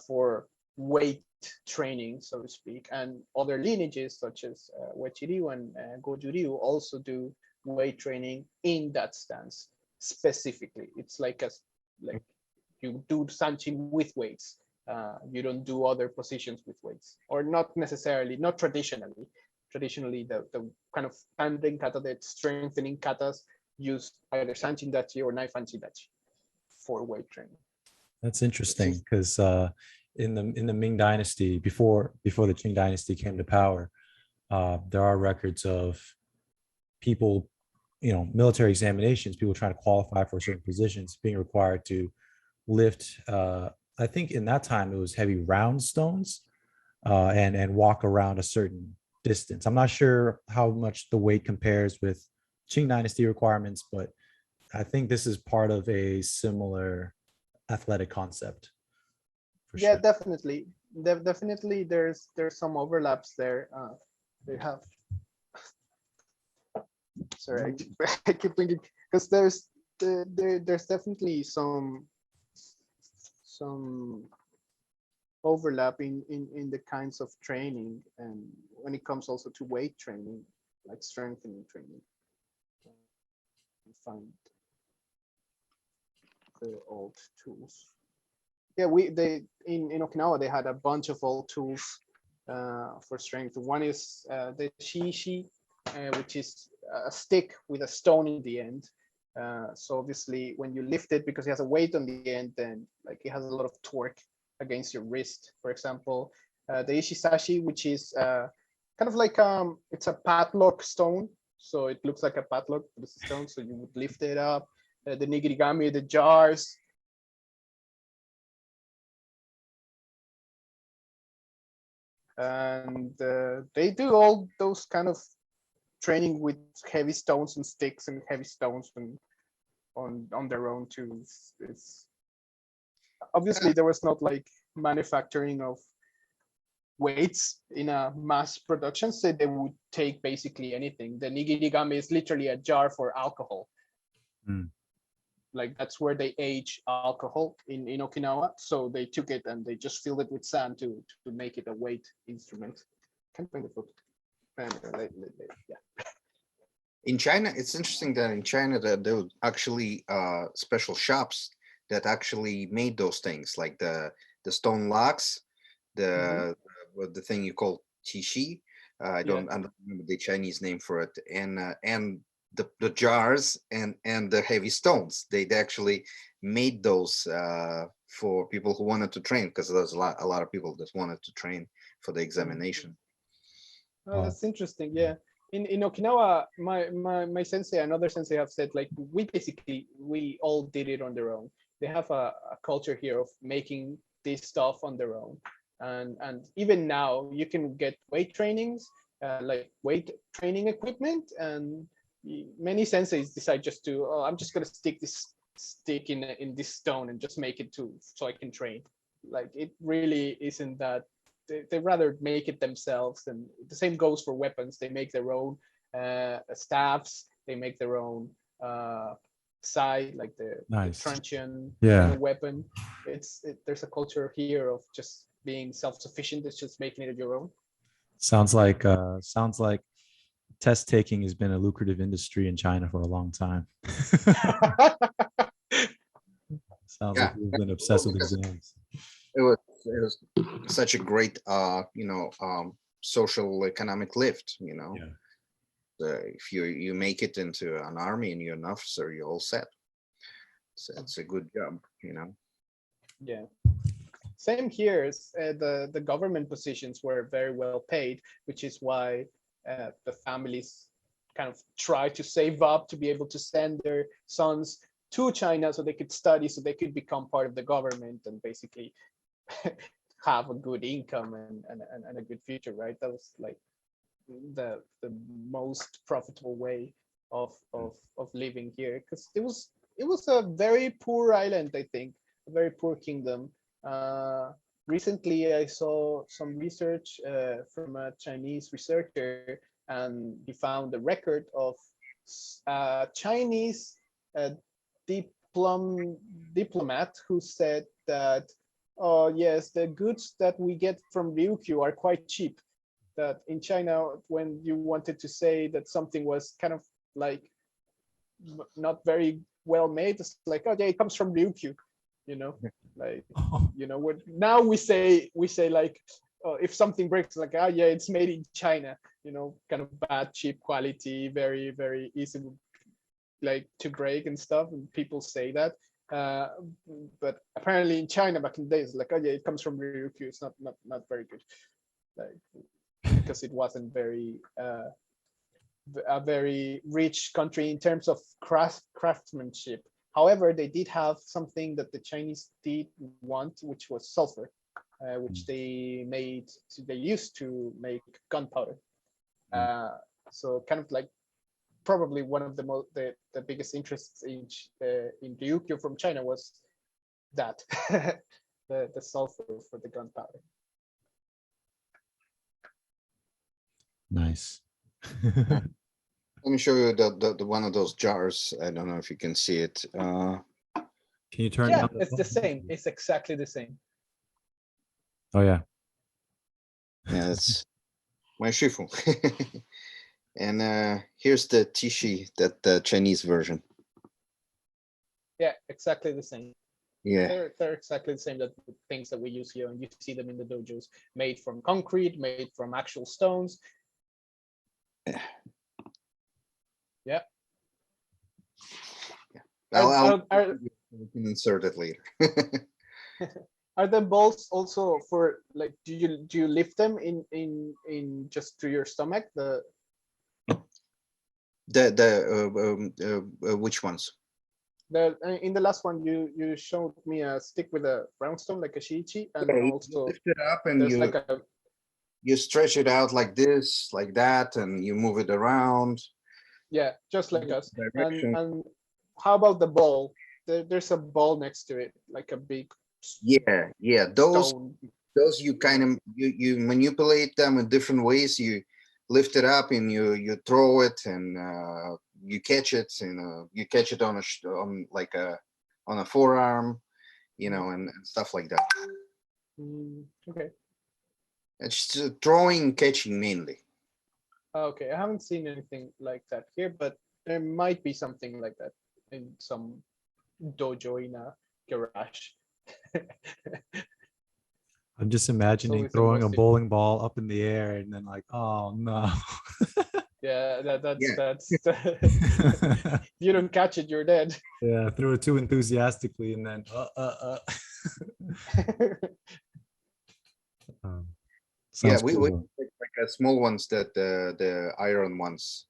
for weight training, so to speak, and other lineages such as Uechi-ryu and Goju-ryu also do weight training in that stance specifically. It's like you do Sanchin with weights. You don't do other positions with weights, or not necessarily, not traditionally. Traditionally, the kind of standing kata, the strengthening katas, use either Sanchin Dachi or Naifanchi Dachi for weight training. That's interesting because in the Ming Dynasty, before the Qing Dynasty came to power, there are records of people military examinations, people trying to qualify for certain positions, being required to lift. I think in that time it was heavy round stones, and walk around a certain distance. I'm not sure how much the weight compares with Qing Dynasty requirements, but I think this is part of a similar athletic concept for Yeah, sure. definitely. Definitely, there's some overlaps there. They have. Sorry, I keep thinking because there's definitely some overlap in the kinds of training, and when it comes also to weight training, like strengthening training. Find the old tools. Yeah, they in Okinawa they had a bunch of old tools for strength. One is the shishi, which is a stick with a stone in the end. So obviously, when you lift it, because it has a weight on the end, then like it has a lot of torque against your wrist. For example, the ishisashi, which is kind of like it's a padlock stone, so it looks like a padlock, but it's a stone. So you would lift it up. The nigirigami, the jars. And they do all those kind of training with heavy stones and sticks and heavy stones and on their own too. It's obviously there was not like manufacturing of weights in a mass production, so they would take basically anything. The nigirigami is literally a jar for alcohol. Like that's where they age alcohol in Okinawa. So they took it and they just filled it with sand to make it a weight instrument. Can't find the photo. Yeah. In China, it's interesting that in China that there were actually special shops that actually made those things, like the stone locks, the the thing you call tishi. I don't remember the Chinese name for it, and the jars and the heavy stones. They actually made those for people who wanted to train, because there's a lot of people that wanted to train for the examination. Oh, that's interesting. Yeah. In Okinawa, my sensei, another sensei have said like we all did it on their own. They have a culture here of making this stuff on their own. And even now you can get weight trainings, like weight training equipment, and many senseis decide just to, oh, I'm just gonna stick this stick in this stone and just make it so I can train. Like it really isn't that. They rather make it themselves, and the same goes for weapons. They make their own staffs. They make their own sai, like the truncheon kind of weapon. There's a culture here of just being self-sufficient. It's just making it your own. Sounds like test taking has been a lucrative industry in China for a long time. Sounds like you've been obsessed with exams. It was such a great social economic lift. If you make it into an army and you're an officer, you're all set. So it's a good job. Yeah. Same here. The government positions were very well paid, which is why the families kind of try to save up to be able to send their sons to China so they could study, so they could become part of the government and basically have a good income and a good future, right? That was like the most profitable way of living here, because it was a very poor island, I think, a very poor kingdom. Recently I saw some research from a Chinese researcher, and he found a record of Chinese diplomat who said that, oh yes, the goods that we get from Ryukyu are quite cheap. That in China, when you wanted to say that something was kind of like not very well made, it's like, oh yeah, it comes from Ryukyu, like, now we say like, if something breaks, like, oh yeah, it's made in China, kind of bad, cheap quality, very, very easy like to break and stuff, and people say that. But apparently in China back in the days, like, oh yeah, it comes from Ryukyu, it's not very good, like, because it wasn't very a very rich country in terms of craftsmanship. However, they did have something that the Chinese did want, which was sulfur, which they used to make gunpowder. So kind of like probably one of the biggest interests in Ryukyu from China was that the sulfur for the gunpowder. Nice. Let me show you the one of those jars. I don't know if you can see it. Can you turn Yeah, down it's the same. It's exactly the same. Oh yeah. Yeah, it's my shifu. And here's the tishi, that the Chinese version. Yeah, exactly the same. Yeah, They're exactly the same that the things that we use here, and you see them in the dojos, made from concrete, made from actual stones. Yeah. we can insert it later. Are the balls also for like? Do you lift them in just to your stomach? Which ones? In the last one you showed me a stick with a round stone like a shiichi, and Yeah, you also lift it up and there's like a you stretch it out like this, like that, and you move it around. yeah, just like us. Direction. And how about the ball? There's a ball next to it, like a big Yeah. Those stone. you kind of you manipulate them in different ways. You lift it up and you throw it, and you catch it, and you catch it on a forearm, and stuff like that. Okay. It's throwing, catching mainly. Okay, I haven't seen anything like that here, but there might be something like that in some dojo in a garage. I'm just imagining always the throwing a most bowling ball up in the air and then like, oh no. Yeah, Yeah. that's you don't catch it, you're dead. Yeah, threw it too enthusiastically and then Yeah, sounds we cool. like small ones, that the iron ones,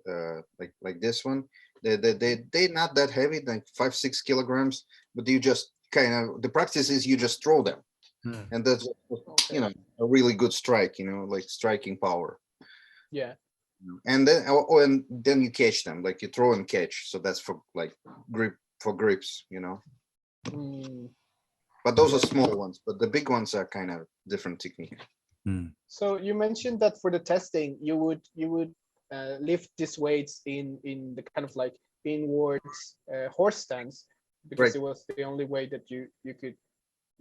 like this one. They're not that heavy, like 5-6 kilograms, but you just kind of, the practice is you just throw them, and that's Okay. a really good strike, like striking power. Yeah. And then you catch them, like you throw and catch. So that's for like grips. Mm. But those are small ones. But the big ones are kind of different technique. So you mentioned that for the testing, you would lift these weights in the kind of like inwards horse stance, because Right. it was the only way that you could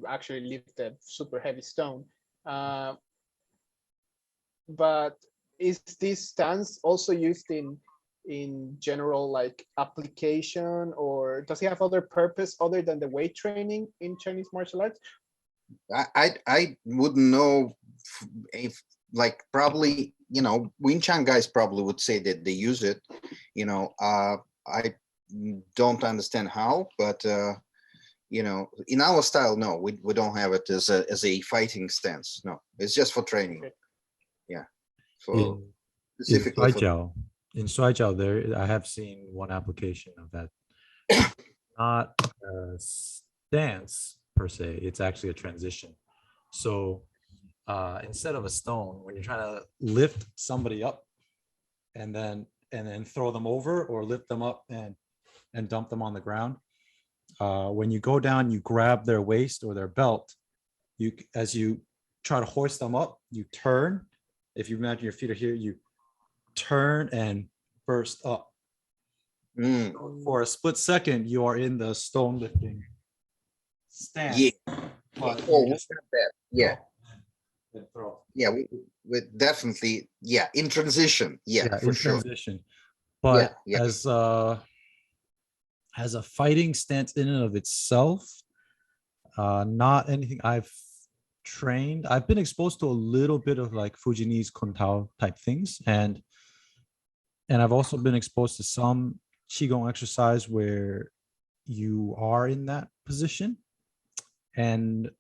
actually lift a super heavy stone. But is this stance also used in general like application, or does it have other purpose other than the weight training in Chinese martial arts? I wouldn't know if, like, probably, Wing Chun guys probably would say that they use it. I don't understand how, but in our style, no, we don't have it as a fighting stance. No, it's just for training. Okay. Yeah, In specifically for Shuai Jiao, there I have seen one application of that. Not a stance per se, it's actually a transition. So instead of a stone, when you're trying to lift somebody up and then throw them over, or lift them up and dump them on the ground, when you go down, you grab their waist or their belt. As you try to hoist them up, you turn. If you imagine your feet are here, you turn and burst up. For a split second, you are in the stone lifting stance. Yeah. But Oh, you just yeah. then throw. Yeah, we definitely, in transition. Yeah, for in sure. transition. But Yeah. as a fighting stance in and of itself, not anything I've trained. I've been exposed to a little bit of like Fujinese Kontao type things, and I've also been exposed to some Qigong exercise where you are in that position. And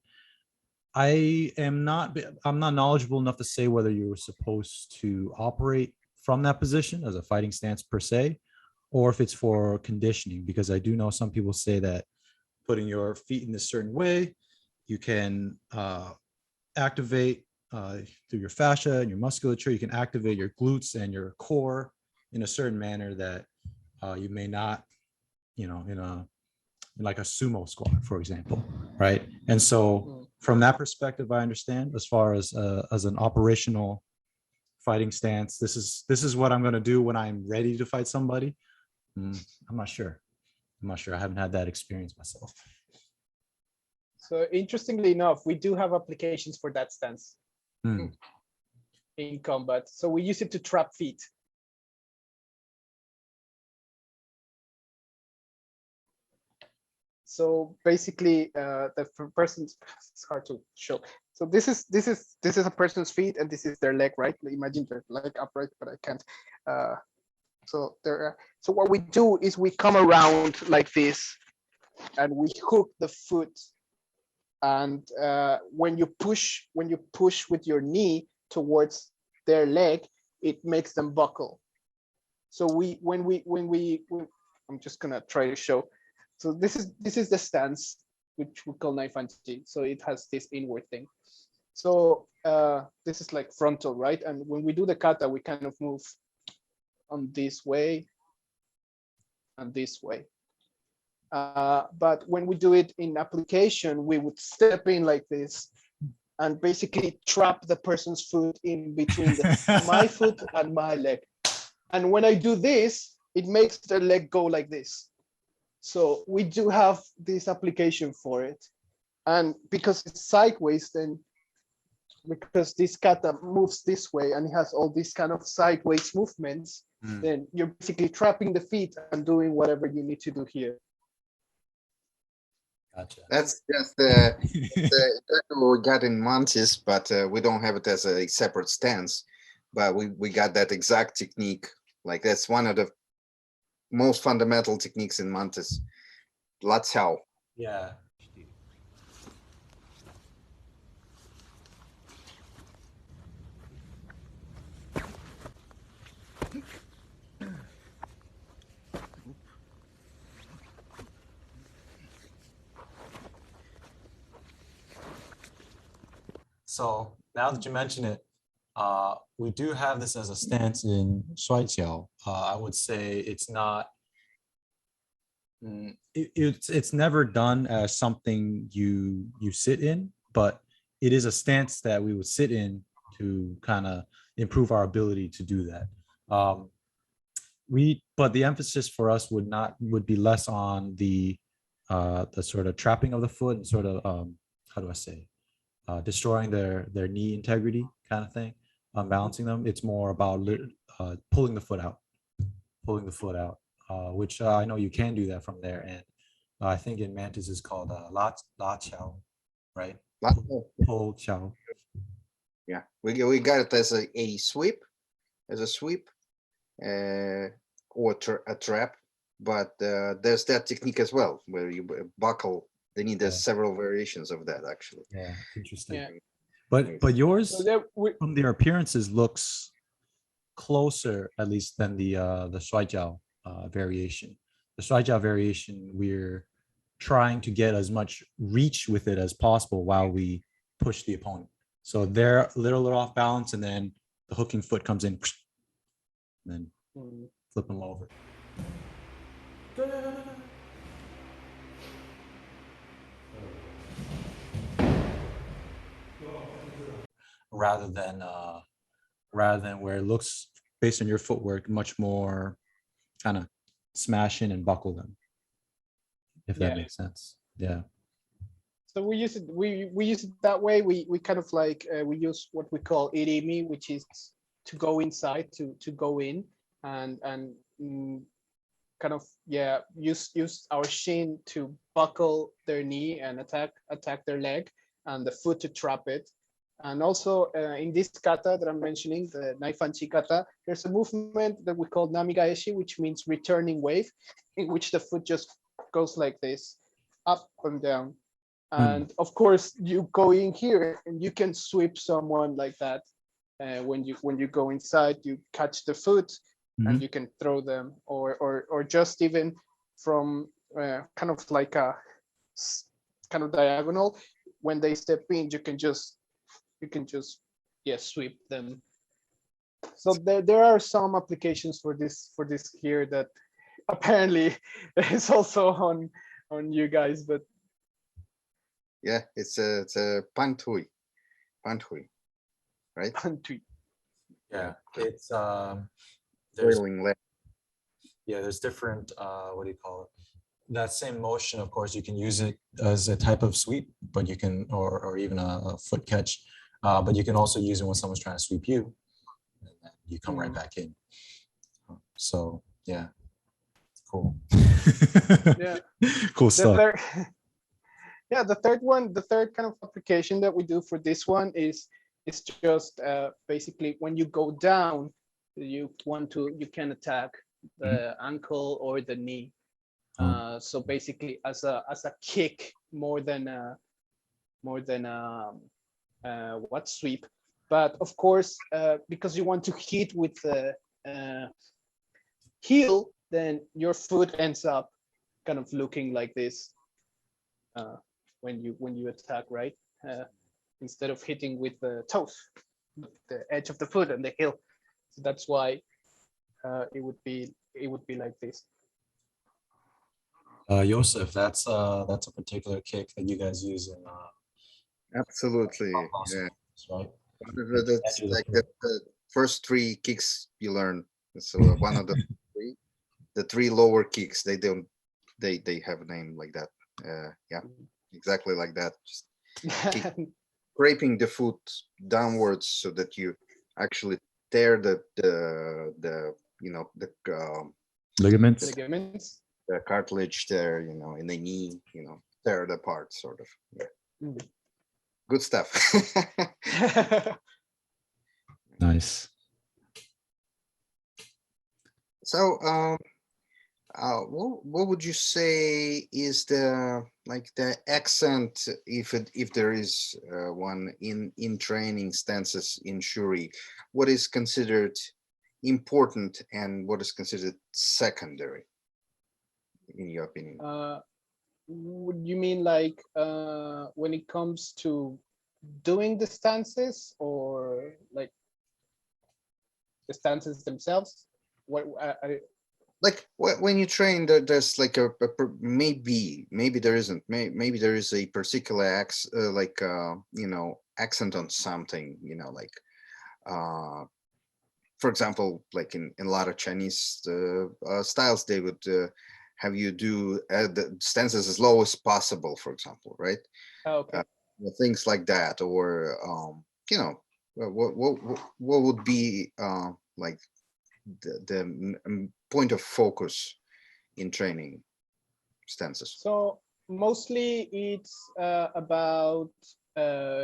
I'm not knowledgeable enough to say whether you're supposed to operate from that position as a fighting stance per se, or if it's for conditioning, because I do know some people say that putting your feet in a certain way, you can activate through your fascia and your musculature, you can activate your glutes and your core in a certain manner that you may not, in like a sumo squat, for example, right? And so from that perspective, I understand as far as an operational fighting stance, this is what I'm going to do when I'm ready to fight somebody. I'm not sure. I haven't had that experience myself. So interestingly enough, we do have applications for that stance in combat. So we use it to trap feet. So basically, the person's, it's hard to show. So this is a person's feet, and this is their leg, right? Imagine their leg upright, but I can't. So what we do is we come around like this, and we hook the foot. And when you push with your knee towards their leg, it makes them buckle. So I'm just gonna try to show. So this is the stance, which we call knife and chin. So it has this inward thing. So this is like frontal, right? And when we do the kata, we kind of move on this way and this way. But when we do it in application, we would step in like this and basically trap the person's foot in between my foot and my leg. And when I do this, it makes their leg go like this. So we do have this application for it. And because it's sideways, then because this kata moves this way and it has all these kind of sideways movements, then you're basically trapping the feet and doing whatever you need to do here. Gotcha. That's just the we got in Mantis, but we don't have it as a separate stance. But we got that exact technique. Like that's one of the most fundamental techniques in Mantis. That's how. Yeah. So now that you mention it, we do have this as a stance in Shuri-te. I would say it's not. It's never done as something you sit in, but it is a stance that we would sit in to kind of improve our ability to do that. But the emphasis for us would be less on the sort of trapping of the foot and sort of how do I say, destroying their knee integrity kind of thing, balancing them. It's more about pulling the foot out, which I know you can do that from there. And I think in Mantis is called la chow, right? Pull chow. Yeah, we got it as a sweep, or a trap. But there's that technique as well, where you buckle the knee. There's several variations of that, actually. Yeah, interesting. Yeah. But yours, So from their appearances, looks closer, at least, than the Shuai variation. The Shuai variation, we're trying to get as much reach with it as possible while we push the opponent. So they're a little off balance, and then the hooking foot comes in, and then flip them over. Rather than where it looks, based on your footwork, much more kind of smash in and buckle them, if that makes sense. Yeah. So we use it. We use it that way. We kind of like we use what we call irimi, which is to go inside, to go in, and kind of use our shin to buckle their knee and attack their leg, and the foot to trap it. And also in this kata that I'm mentioning, the Naifanchi kata, there's a movement that we call namigaeshi, which means returning wave, in which the foot just goes like this, up and down. And of course, you go in here and you can sweep someone like that. when you go inside, you catch the foot and Mhm. you can throw them, or just even from kind of like a kind of diagonal. When they step in, you can just yeah sweep them. So there are some applications for this here that apparently is also on you guys, but Yeah, it's a pantui, right? Yeah, it's there's Wailing leg. yeah, there's different what do you call it? That same motion, of course, you can use it as a type of sweep, but you can, or even a foot catch, but you can also use it when someone's trying to sweep you, and then you come right back in. So yeah, cool. yeah. Cool The stuff. third, yeah, the third kind of application that we do for this one is just basically when you go down, you can attack the ankle or the knee. So basically, as a kick more than what sweep, but of course, because you want to hit with the heel, then your foot ends up kind of looking like this uh, when you attack, right? Uh, Instead of hitting with the toes, the edge of the foot and the heel. So that's why it would be like this. Joseph, that's a particular kick that you guys use in Absolutely. Yeah. right? That's Edge of the like foot. the first three kicks you learn. So one of the three, the three lower kicks, they don't, they have a name like that. Yeah, exactly like that. Just kick, scraping the foot downwards so that you actually tear the you know Ligaments. Ligaments. the cartilage there, you know, in the knee, you know, tear it apart, sort of. Yeah. Good stuff. Nice. So, what would you say is the like the accent, if there is one in training stances in Shuri? What is considered important and what is considered secondary, in your opinion? Would you mean like when it comes to doing the stances, or like the stances themselves? What Like when you train, there's like maybe there isn't, maybe there is a particular you know, accent on something, you know, like for example, like in a lot of Chinese styles, they would have you do the stances as low as possible, for example, right? okay. Things like that, or you know, what would be like the point of focus in training stances? So mostly it's about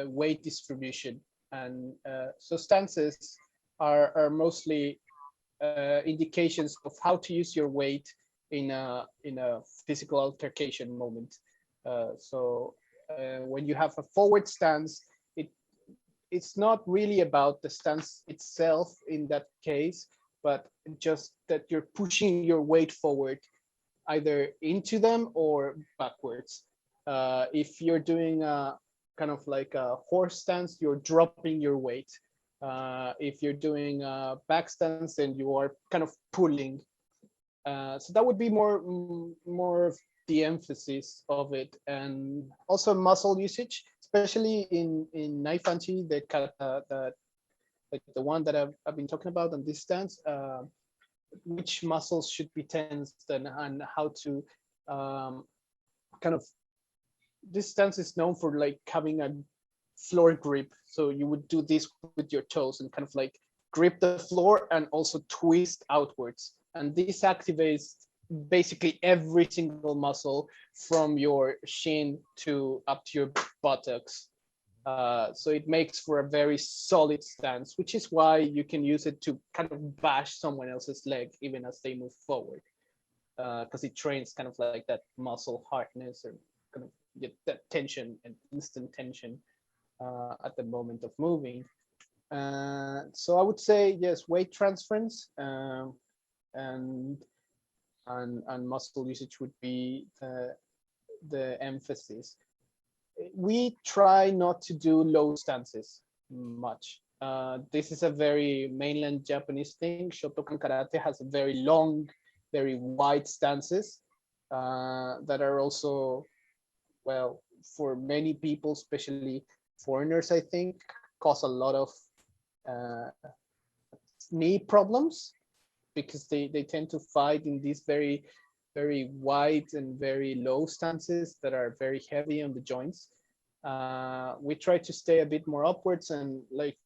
weight distribution, and so stances are mostly indications of how to use your weight in a physical altercation moment. When you have a forward stance, it it's not really about the stance itself in that case, but just that you're pushing your weight forward, either into them or backwards. If you're doing a kind of like a horse stance, you're dropping your weight. If you're doing a back stance, then you are kind of pulling. So that would be more of the emphasis of it, and also muscle usage, especially in knife anchi, the kata, that like the one that I've been talking about on this stance. Which muscles should be tensed, and how to kind of, this stance is known for like having a floor grip. So you would do this with your toes and kind of like grip the floor and also twist outwards. And this activates basically every single muscle from your shin to up to your buttocks. So it makes for a very solid stance, which is why you can use it to kind of bash someone else's leg even as they move forward, because it trains kind of like that muscle hardness, or kind of get that tension and instant tension at the moment of moving. So I would say yes, weight transference and muscle usage would be the emphasis. We try not to do low stances much. This is a very mainland Japanese thing. Shotokan karate has very long, very wide stances that are also, well, for many people, especially foreigners, I think, cause a lot of uh, knee problems because they tend to fight in these very wide and very low stances that are very heavy on the joints. We try to stay a bit more upwards, and like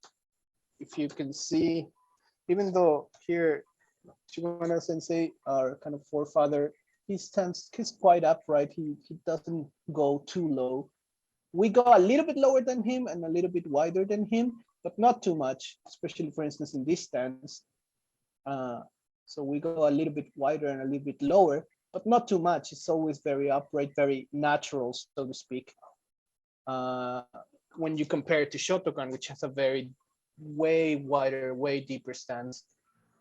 if you can see, even though here Shibana Sensei, our kind of forefather, he's quite upright. He doesn't go too low. We go a little bit lower than him and a little bit wider than him, but not too much, especially for instance in this stance. Uh, so we go a little bit wider and a little bit lower, but not too much. It's always very upright, very natural, so to speak. Uh, when you compare it to Shotokan, which has a very way wider, way deeper stance,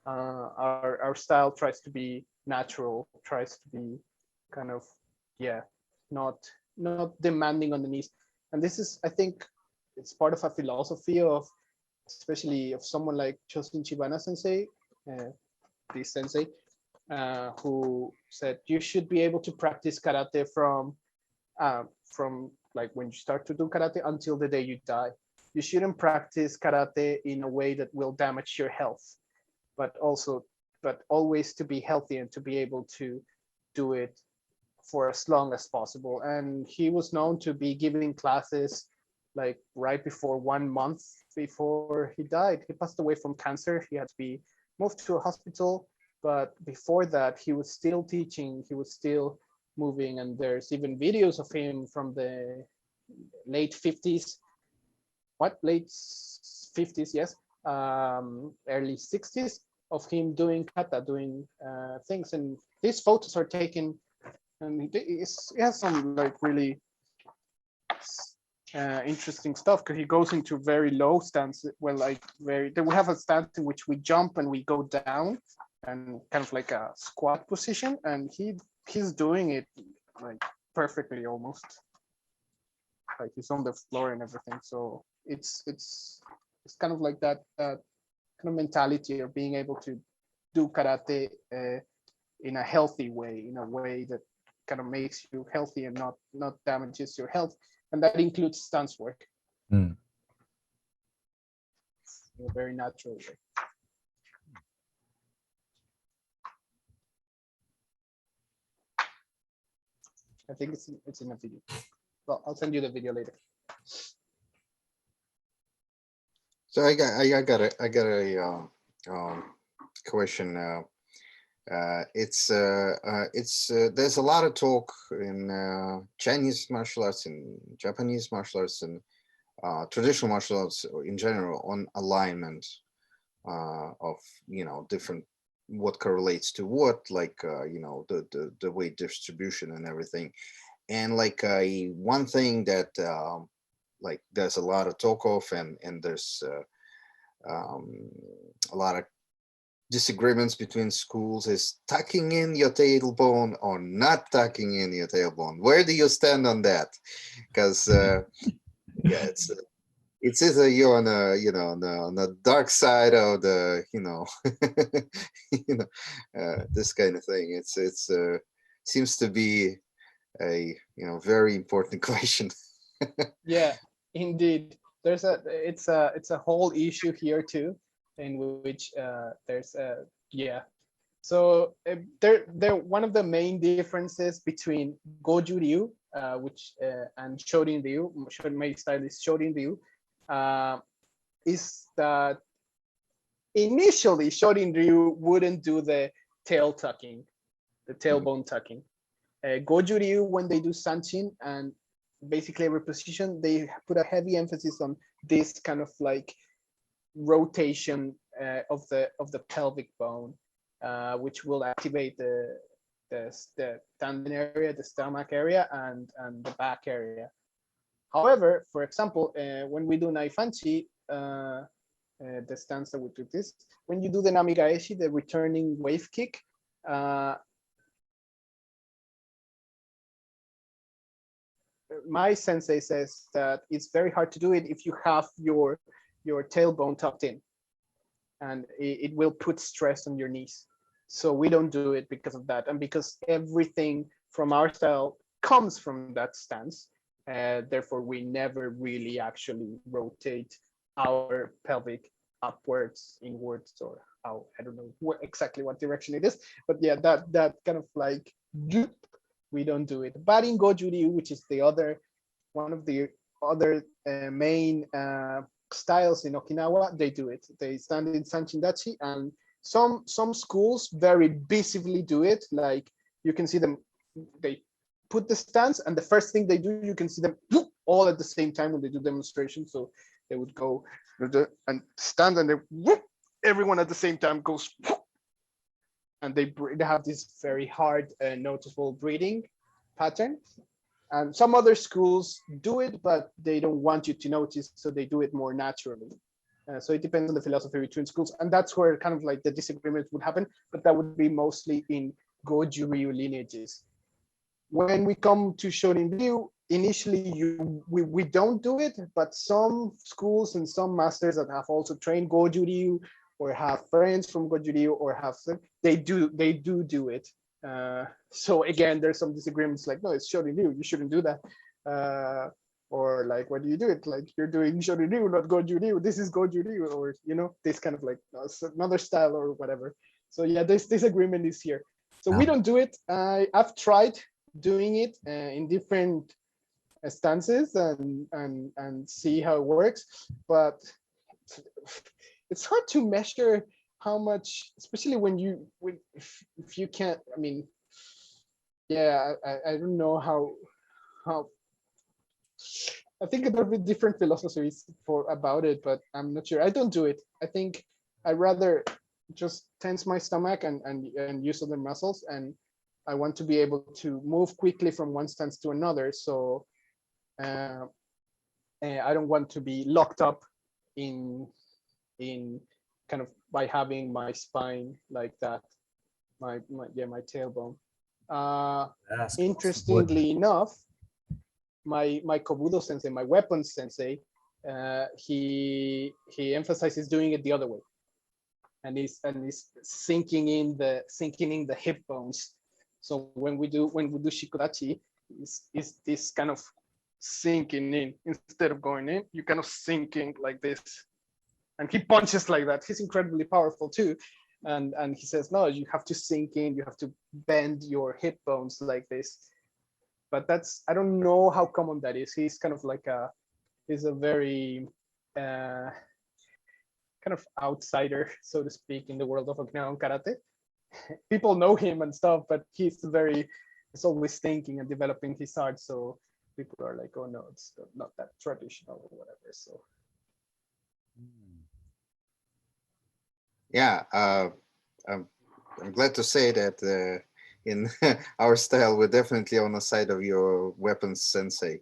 our style tries to be natural, tries to be kind of, yeah, not not demanding on the knees. And this is, I think, it's part of a philosophy of, especially of someone like Chosin Chibana Sensei, uh, this sensei, who said you should be able to practice karate from like when you start to do karate until the day you die. You shouldn't practice karate in a way that will damage your health, but also, but always to be healthy and to be able to do it for as long as possible. And he was known to be giving classes like right before 1 month before he died. He passed away from cancer. He had to be moved to a hospital, but before that, he was still teaching. He was still moving, and there's even videos of him from the late 50s. What, late 50s? Yes, early 60s, of him doing kata, doing things. And these photos are taken, and it has some like really interesting stuff because he goes into very low stance. Well, like very, we have a stance in which we jump and we go down, and kind of like a squat position, and he's doing it like perfectly almost. Like he's on the floor and everything. So it's kind of like that kind of mentality of being able to do karate in a healthy way, in a way that kind of makes you healthy and not damages your health, and that includes stance work. Hmm. In a very natural way. I think it's in a video. Well, I'll send you the video later. So I got a question. There's a lot of talk in Chinese martial arts and Japanese martial arts and traditional martial arts in general on alignment of different, what correlates to what, like the weight distribution and everything. And like one thing that like there's a lot of talk of, and there's a lot of disagreements between schools, is tucking in your tailbone or not tucking in your tailbone. Where do you stand on that? Because yeah, it's either you're on a on the dark side of the this kind of thing. It's seems to be a very important question. Yeah, indeed. It's a whole issue here too, in which there's yeah. So there one of the main differences between Goju Ryu, which and Shorin Ryu, my style is Shorin Ryu, uh, is that initially Shorin Ryu wouldn't do the tail tucking, the tailbone tucking. Goju Ryu, when they do Sanchin and basically every position, they put a heavy emphasis on this kind of like rotation of the pelvic bone, which will activate the tendon area, the stomach area, and the back area. However, for example, when we do Naifanchi, the stance that we do this. When you do the namigaeshi, the returning wave kick, my sensei says that it's very hard to do it if you have your tailbone tucked in, and it will put stress on your knees. So we don't do it because of that, and because everything from our style comes from that stance. Therefore, we never really actually rotate our pelvic upwards, inwards, or out. I don't know exactly what direction it is, but yeah, that kind of like we don't do it. But in Goju-ryu, which is the other one of the other main styles in Okinawa, they do it. They stand in sanchindachi, and some schools very visibly do it. Like you can see them, they put the stance, and the first thing they do, you can see them all at the same time when they do demonstrations. So they would go and stand, and they everyone at the same time goes, and they have this very hard, noticeable breathing pattern. And some other schools do it, but they don't want you to notice, so they do it more naturally. So it depends on the philosophy between schools, and that's where kind of like the disagreements would happen, but that would be mostly in Goju-ryu lineages. When we come to Shorin-ryu, initially we don't do it, but some schools and some masters that have also trained Goju-ryu or have friends from Goju-ryu or have, they do it. So again, there's some disagreements like, no, it's Shorin-ryu, you shouldn't do that. Or like, why do you do it? Like, you're doing Shorin-ryu, not Goju-ryu. This is Goju-ryu, or, you know, this kind of like another style or whatever. So yeah, this disagreement is here. So we don't do it. I've tried doing it in different stances and see how it works, but it's hard to measure how much, especially when if you can't. I mean, yeah, I don't know how. I think there'll be different philosophies about it, but I'm not sure. I don't do it. I think I rather just tense my stomach and use other muscles, and I want to be able to move quickly from one stance to another. So I don't want to be locked up in kind of by having my spine like that, my tailbone. Interestingly enough, my Kobudo sensei, my weapons sensei, he emphasizes doing it the other way, and he's sinking in the hip bones. So when we do shikodachi, is this kind of sinking in instead of going in, you kind of sinking like this, and he punches like that. He's incredibly powerful too, and he says, no, you have to sink in, you have to bend your hip bones like this. But that's, I don't know how common that is. He's kind of like he's a very kind of outsider, so to speak, in the world of Okinawan karate. People know him and stuff, but he's always thinking and developing his art. So people are like, oh no, it's not that traditional or whatever. So yeah, I'm glad to say that in our style, we're definitely on the side of your weapons sensei.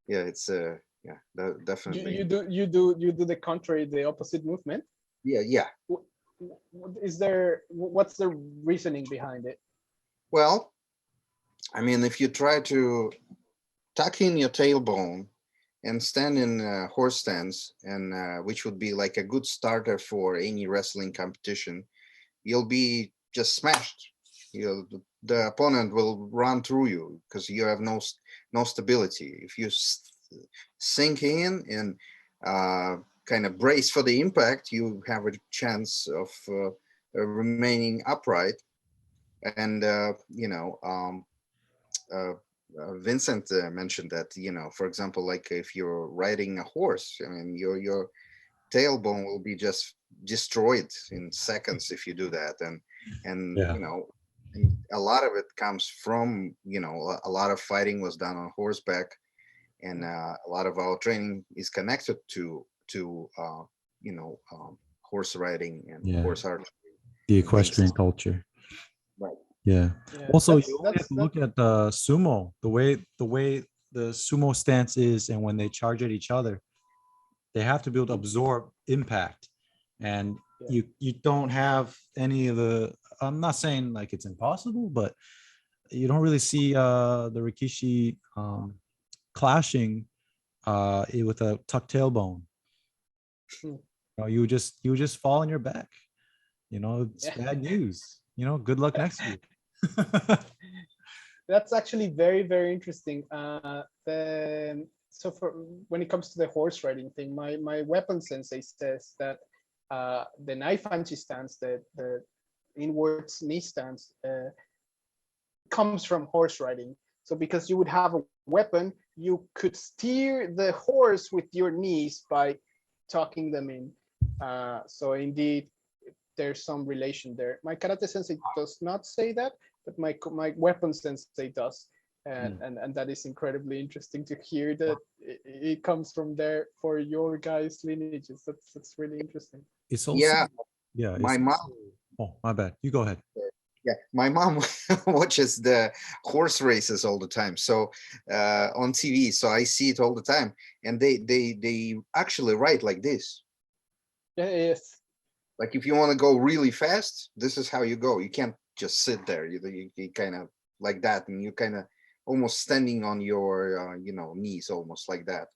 Yeah, it's yeah, definitely. You do the contrary, the opposite movement. Yeah. What's the reasoning behind it? Well, I mean, if you try to tuck in your tailbone and stand in horse stance, and which would be like a good starter for any wrestling competition, you'll be just smashed. The opponent will run through you because you have no stability. If you sink in and kind of brace for the impact, you have a chance of remaining upright. And Vincent mentioned that, for example, like if you're riding a horse, I mean, your tailbone will be just destroyed in seconds if you do that. And Yeah. and a lot of it comes from, a lot of fighting was done on horseback, and a lot of our training is connected to horse riding and Yeah. horse archery. The equestrian culture. Right. Yeah. Yeah, Also, you only have to look at the sumo, the way the sumo stance is, and when they charge at each other, they have to be able to absorb impact, and Yeah. you don't have any of the. I'm not saying like it's impossible, but you don't really see the rikishi clashing with a tucked tailbone. Hmm. You would just fall on your back. It's Yeah. bad news. Good luck next year. That's actually very, very interesting. So for when it comes to the horse riding thing, my weapon sensei says that the naifanchi stance, the inwards knee stance, comes from horse riding. So because you would have a weapon, you could steer the horse with your knees by tucking them in. So indeed, there's some relation there. My karate sensei does not say that, but my weapon sensei does. And that is incredibly interesting to hear that it comes from there for your guys' lineages. That's really interesting. It's also Yeah, yeah. my mom. Oh, my bad. You go ahead. Yeah, my mom watches the horse races all the time. So on TV, so I see it all the time, and they actually ride like this. Yes. Like if you want to go really fast, this is how you go. You can't just sit there. You kind of like that, and you kind of almost standing on your knees, almost like that.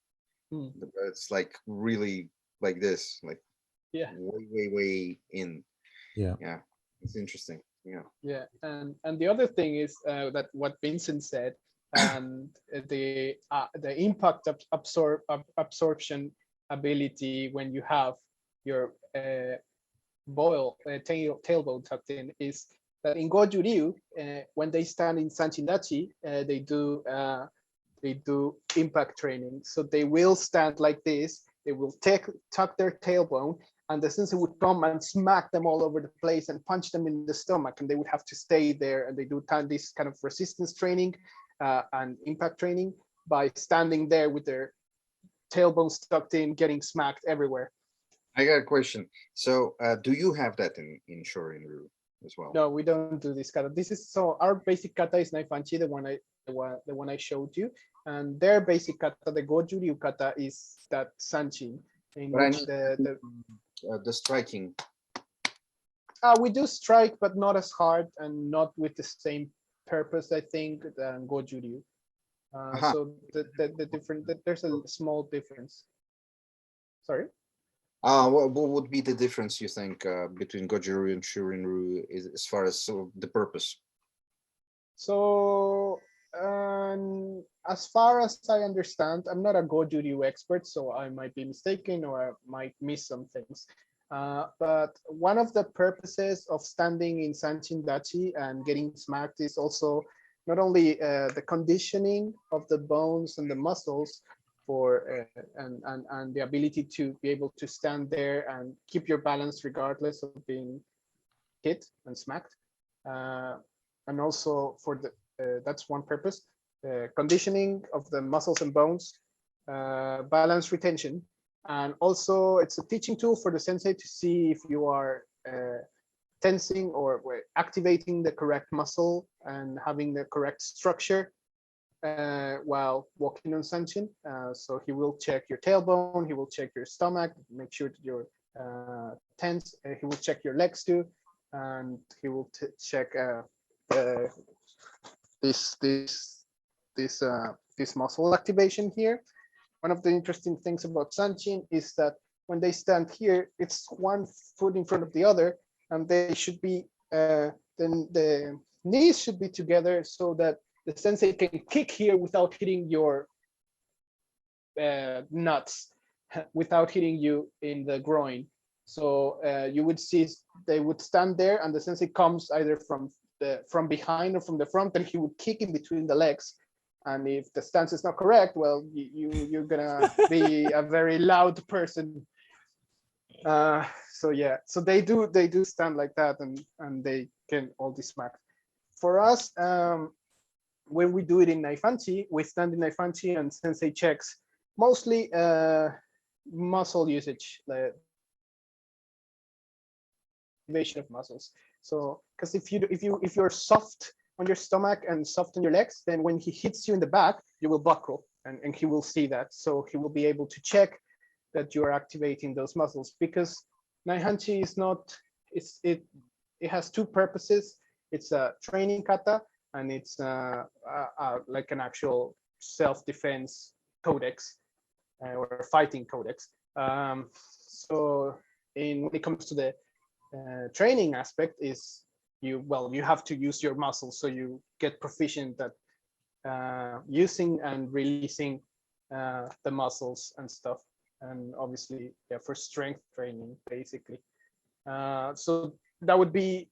It's like really like this, like Yeah. way in. Yeah. Yeah, it's interesting. Yeah. Yeah, and the other thing is that what Vincent said, and the impact of absorption ability when you have your tailbone tucked in is that in Goju Ryu, when they stand in Sanchin-dachi, they do impact training. So they will stand like this. They will tuck their tailbone, and the sensei would come and smack them all over the place and punch them in the stomach, and they would have to stay there. And they do this kind of resistance training and impact training by standing there with their tailbones tucked in, getting smacked everywhere. I got a question. So, do you have that in Shorin-ryu as well? No, we don't do this kata. This is so our basic kata is naifanchi, the one I showed you, and their basic kata, the Goju Ryu kata, is that sanchin, in But I which need the striking. we do strike, but not as hard and not with the same purpose, I think, than Goju Ryu. So the different, there's a small difference. Sorry. What would be the difference you think between Goju-ryu and Shorin-ryu as far as the purpose? So as far as I understand, I'm not a Goju Ryu expert, so I might be mistaken or I might miss some things. But one of the purposes of standing in Sanchin Dachi and getting smacked is also not only the conditioning of the bones and the muscles for and the ability to be able to stand there and keep your balance regardless of being hit and smacked, and also for the that's one purpose, conditioning of the muscles and bones, balance retention, and also it's a teaching tool for the sensei to see if you are tensing or activating the correct muscle and having the correct structure while walking on sanchin. So he will check your tailbone, he will check your stomach, make sure that you're tense. He will check your legs too, and he will check this muscle activation here. One of the interesting things about sanchin is that when they stand here, it's one foot in front of the other, and they should be then the knees should be together so that the sensei can kick here without hitting your nuts, without hitting you in the groin. So you would see they would stand there, and the sensei comes either from behind or from the front, and he would kick in between the legs. And if the stance is not correct, well, you're gonna be a very loud person. So yeah, so they do stand like that, and they can all be smacked. For us, when we do it in naifanchi, we stand in naifanchi and sensei checks mostly muscle usage, the activation of muscles. So because if you're soft on your stomach and soft on your legs, then when he hits you in the back, you will buckle, and he will see that. So he will be able to check that you are activating those muscles, because Naihanchi is not, it has two purposes. It's a training kata, and it's like an actual self-defense codex or fighting codex. So when it comes to the training aspect, is you have to use your muscles, so you get proficient at using and releasing the muscles and stuff, and obviously, yeah, for strength training, basically. So that would be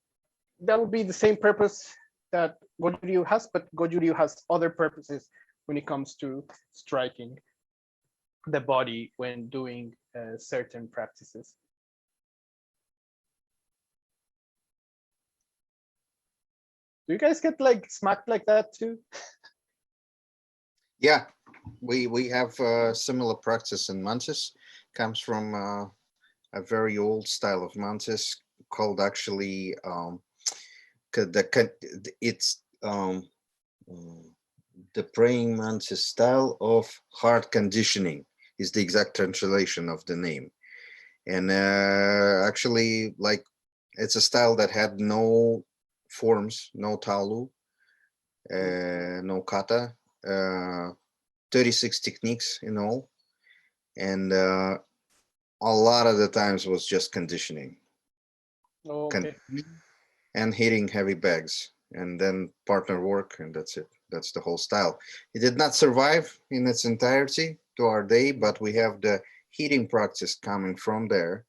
the same purpose that Goju-ryu has, but Goju-ryu has other purposes when it comes to striking the body when doing certain practices. Do you guys get like smacked like that too? Yeah, we have similar practice in Mantis. Comes from a very old style of Mantis called actually it's the praying mantis style of hard conditioning is the exact translation of the name. And actually, like, it's a style that had no forms, no talu, no kata, 36 techniques in all. And a lot of the times was just conditioning. Oh, okay. And hitting heavy bags, and then partner work, and that's it. That's the whole style. It did not survive in its entirety to our day, but we have the hitting practice coming from there,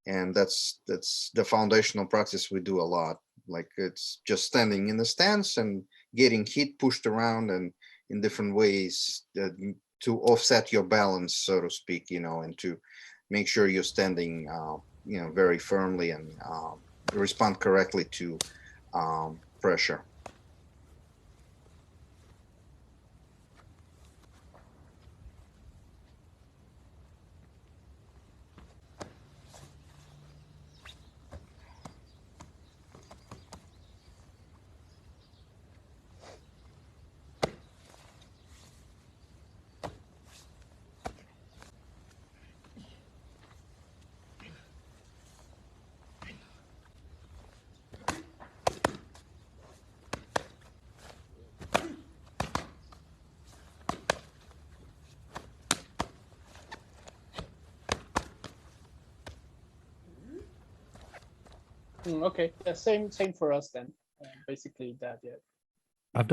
and that's the foundational practice we do a lot. Like, it's just standing in the stance and getting hit, pushed around, and in different ways to offset your balance, so to speak, and to make sure you're standing, very firmly and respond correctly to pressure. Okay, yeah, same for us then. Basically that, yeah. I've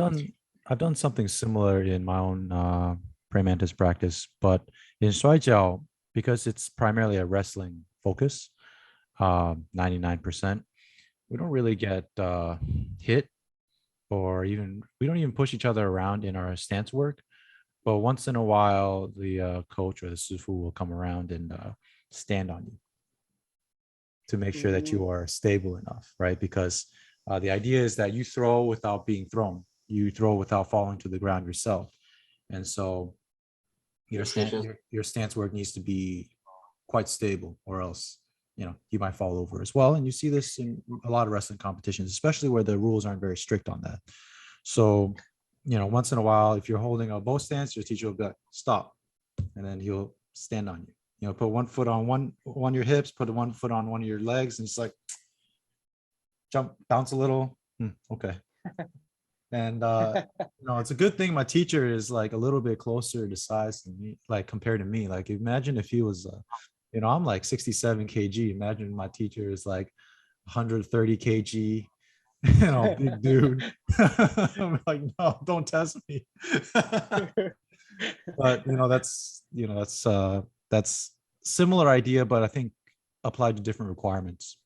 done something similar in my own praying mantis practice, but in Shuaijiao, because it's primarily a wrestling focus, 99%, we don't really get hit, or even we don't even push each other around in our stance work. But once in a while, the coach or the sifu will come around and stand on you to make sure that you are stable enough, right? Because the idea is that you throw without being thrown. You throw without falling to the ground yourself. And so your stance work needs to be quite stable, or else, you might fall over as well. And you see this in a lot of wrestling competitions, especially where the rules aren't very strict on that. So, once in a while, if you're holding a bow stance, your teacher will be like, stop. And then he'll stand on you. Put one foot on one of your hips, put one foot on one of your legs, and it's like, jump, bounce a little. Okay. And it's a good thing my teacher is like a little bit closer to size than me, like compared to me. Like, imagine if he was I'm like 67 kg. Imagine my teacher is like 130 kg, big dude. I'm like, no, don't test me. But that's similar idea, but I think applied to different requirements.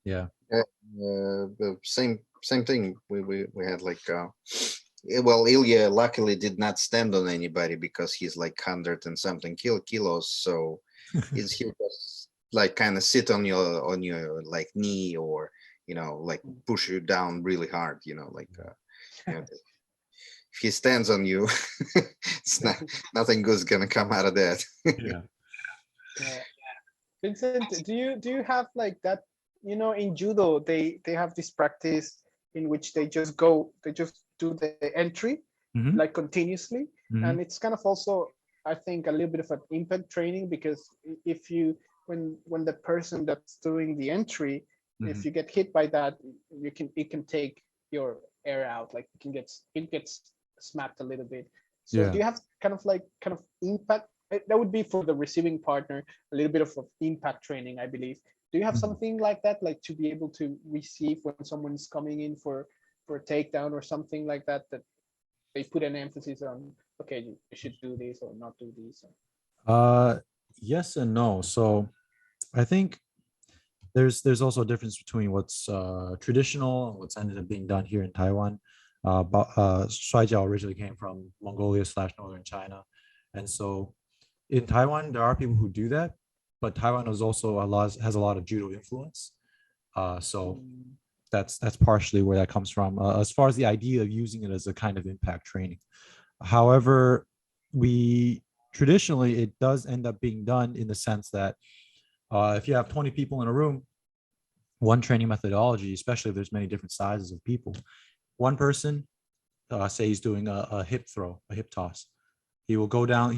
Yeah. The same thing. We had like well, Ilya luckily did not stand on anybody because he's like 100 and something kilos. So he just like kind of sit on your like knee, or like push you down really hard. If he stands on you, it's nothing good's gonna come out of that. Yeah. Vincent, do you have like that? In judo, they have this practice in which they just do the entry like continuously, and it's kind of also I think, a little bit of an impact training, because if you, when the person that's doing the entry, if you get hit by that, it can take your air out, like it gets smacked a little bit. So Yeah. do you have kind of impact? That would be for the receiving partner, a little bit of impact training, I believe. Do you have Mhm. something like that, like to be able to receive when someone's coming in for a takedown or something like that, that they put an emphasis on, okay, you should do this or not do this? Uh, yes and no. So I think there's also a difference between what's traditional and what's ended up being done here in Taiwan. But Shuaijiao originally came from Mongolia / northern China, and so in Taiwan there are people who do that, but Taiwan is also has a lot of judo influence. So that's partially where that comes from. As far as the idea of using it as a kind of impact training, however, we traditionally it does end up being done in the sense that if you have 20 people in a room, one training methodology, especially if there's many different sizes of people, one person, say he's doing a hip throw, a hip toss. He'll go down,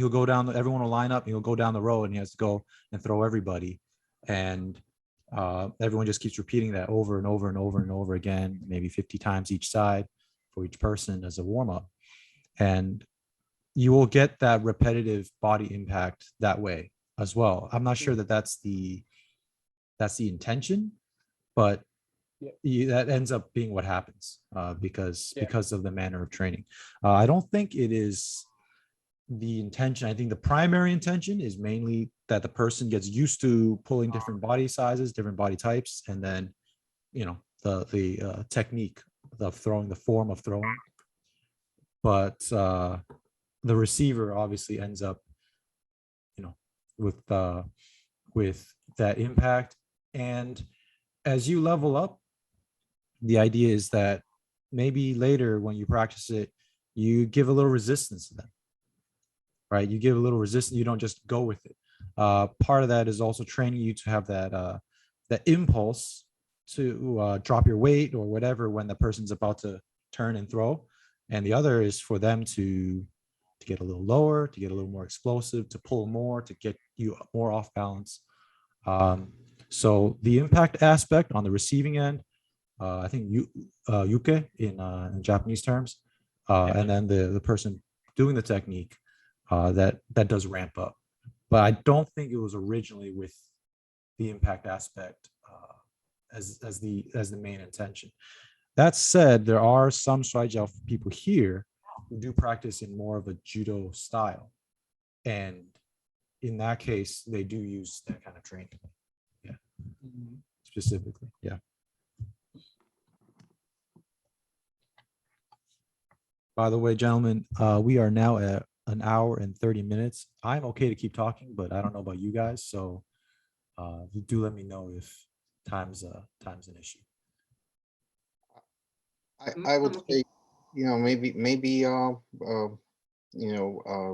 everyone will line up, and he'll go down the road and he has to go and throw everybody. And everyone just keeps repeating that over and over and over and over again, maybe 50 times each side for each person as a warm up. And you will get that repetitive body impact that way as well. I'm not sure that that's the intention, but that ends up being what happens because of the manner of training. I don't think it is the intention. I think the primary intention is mainly that the person gets used to pulling different body sizes, different body types, and then the technique of throwing, the form of throwing. But the receiver obviously ends up with that impact. And as you level up, the idea is that maybe later when you practice it, you give a little resistance to them, right? You give a little resistance. You don't just go with it. Part of that is also training you to have that impulse to drop your weight or whatever when the person's about to turn and throw. And the other is for them to get a little lower, to get a little more explosive, to pull more, to get you more off balance. So the impact aspect on the receiving end, I think yuke in Japanese terms, and then the person doing the technique, that does ramp up. But I don't think it was originally with the impact aspect as the main intention. That said, there are some Shuaijiao people here who do practice in more of a judo style, and in that case, they do use that kind of training. Yeah, specifically. Yeah. By the way, gentlemen, we are now at an hour and 30 minutes. I'm okay to keep talking, but I don't know about you guys. So do let me know if time's an issue. I would say, maybe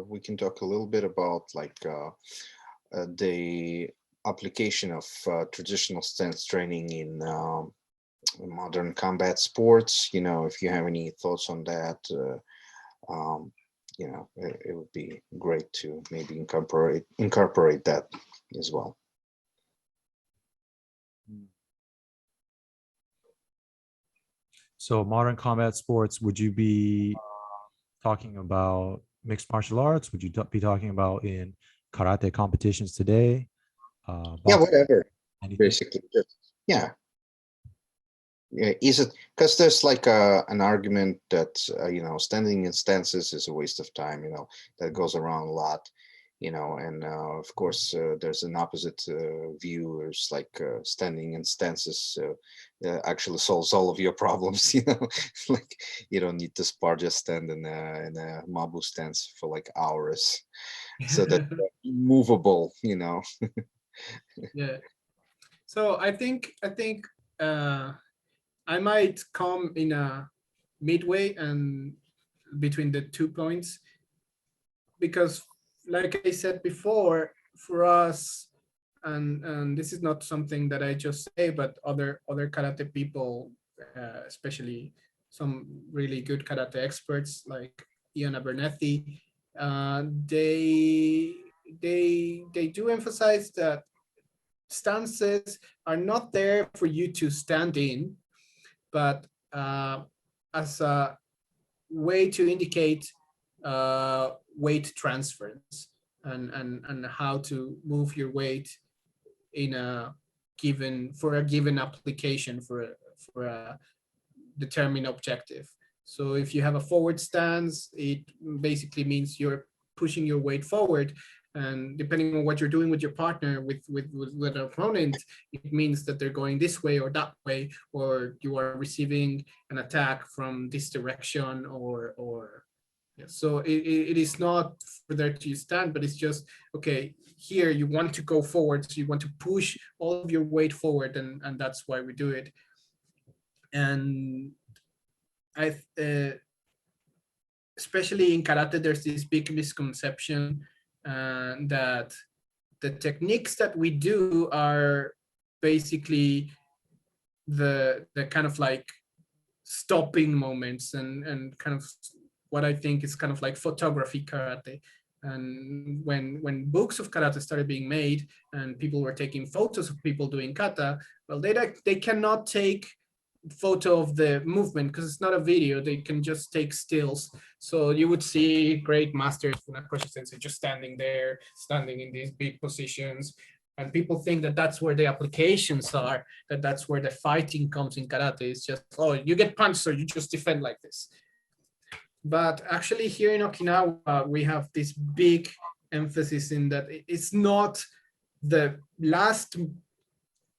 we can talk a little bit about like the application of traditional stance training in modern combat sports. If you have any thoughts on that, it would be great to maybe incorporate that as well. So modern combat sports, would you be talking about mixed martial arts? Would you be talking about in karate competitions today? Yeah, whatever. Anything? Basically, yeah. Is it because there's like an argument that standing in stances is a waste of time, that goes around a lot, and of course there's an opposite view. There's like standing in stances actually solves all of your problems. Like you don't need to spar, just stand in a mabu stance for like hours, so that movable. Yeah. So I think I might come in a midway and between the 2 points, because like I said before, for us, and this is not something that I just say, but other karate people, especially some really good karate experts like Ian Abernethy, they do emphasize that stances are not there for you to stand in, but as a way to indicate weight transference and how to move your weight in a given application for a determined objective. So if you have a forward stance, it basically means you're pushing your weight forward. And depending on what you're doing with your partner, with an opponent, it means that they're going this way or that way, or you are receiving an attack from this direction, or yeah. So it is not for there to stand, but it's just, okay, here you want to go forward, so you want to push all of your weight forward, and that's why we do it. And I especially in karate, there's this big misconception that the techniques that we do are basically the kind of like stopping moments and kind of what I think is kind of like photography karate. And when books of karate started being made and people were taking photos of people doing kata, well, they cannot take photo of the movement because it's not a video. They can just take stills. So you would see great masters, Funakoshi Sensei, just standing there, standing in these big positions. And people think that that's where the applications are, that that's where the fighting comes in karate. It's just, oh, you get punched, so you just defend like this. But actually here in Okinawa, we have this big emphasis in that it's not the last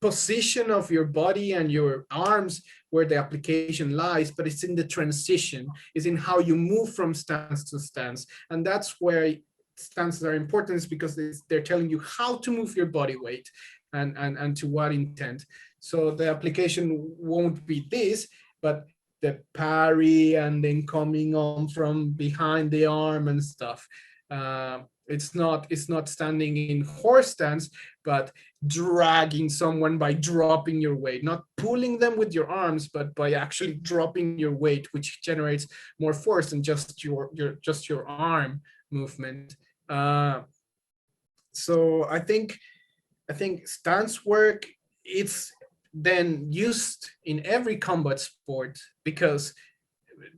position of your body and your arms where the application lies, but it's in the transition, it's in how you move from stance to stance. And that's where stances are important, is because they're telling you how to move your body weight and to what intent. So the application won't be this, but the parry and then coming on from behind the arm and stuff. It's not standing in horse stance, but dragging someone by dropping your weight, not pulling them with your arms, but by actually dropping your weight, which generates more force than just your arm movement. So I think stance work, it's then used in every combat sport, because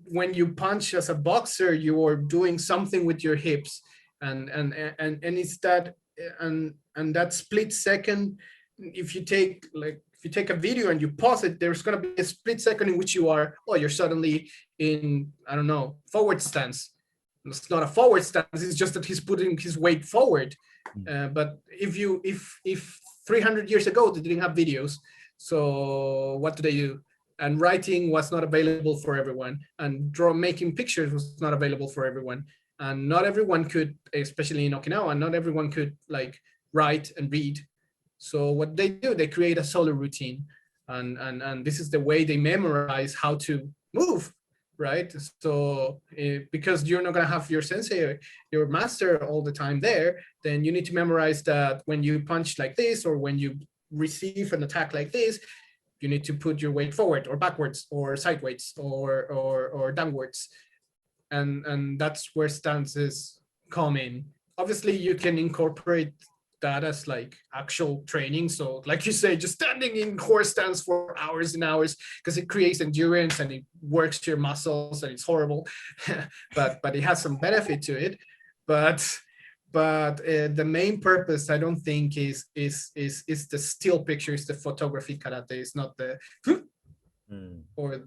when you punch as a boxer, you are doing something with your hips, and it's that and that split second. If you take a video and you pause it, there's going to be a split second in which you're suddenly in, I don't know, forward stance. It's not a forward stance, it's just that he's putting his weight forward. But if 300 years ago they didn't have videos, so what do they do? And writing was not available for everyone, and making pictures was not available for everyone, and not everyone could, especially in Okinawa, not everyone could like write and read. So what they do, they create a solo routine, and this is the way they memorize how to move, right? So because you're not going to have your sensei, your master all the time there, then you need to memorize that when you punch like this, or when you receive an attack like this, you need to put your weight forward or backwards or sideways or downwards. And that's where stances come in. Obviously, you can incorporate that as like actual training. So like you say, just standing in horse stance for hours and hours, because it creates endurance and it works your muscles, and it's horrible. but it has some benefit to it. But the main purpose, I don't think, is the still picture, is the photography karate. It's not the or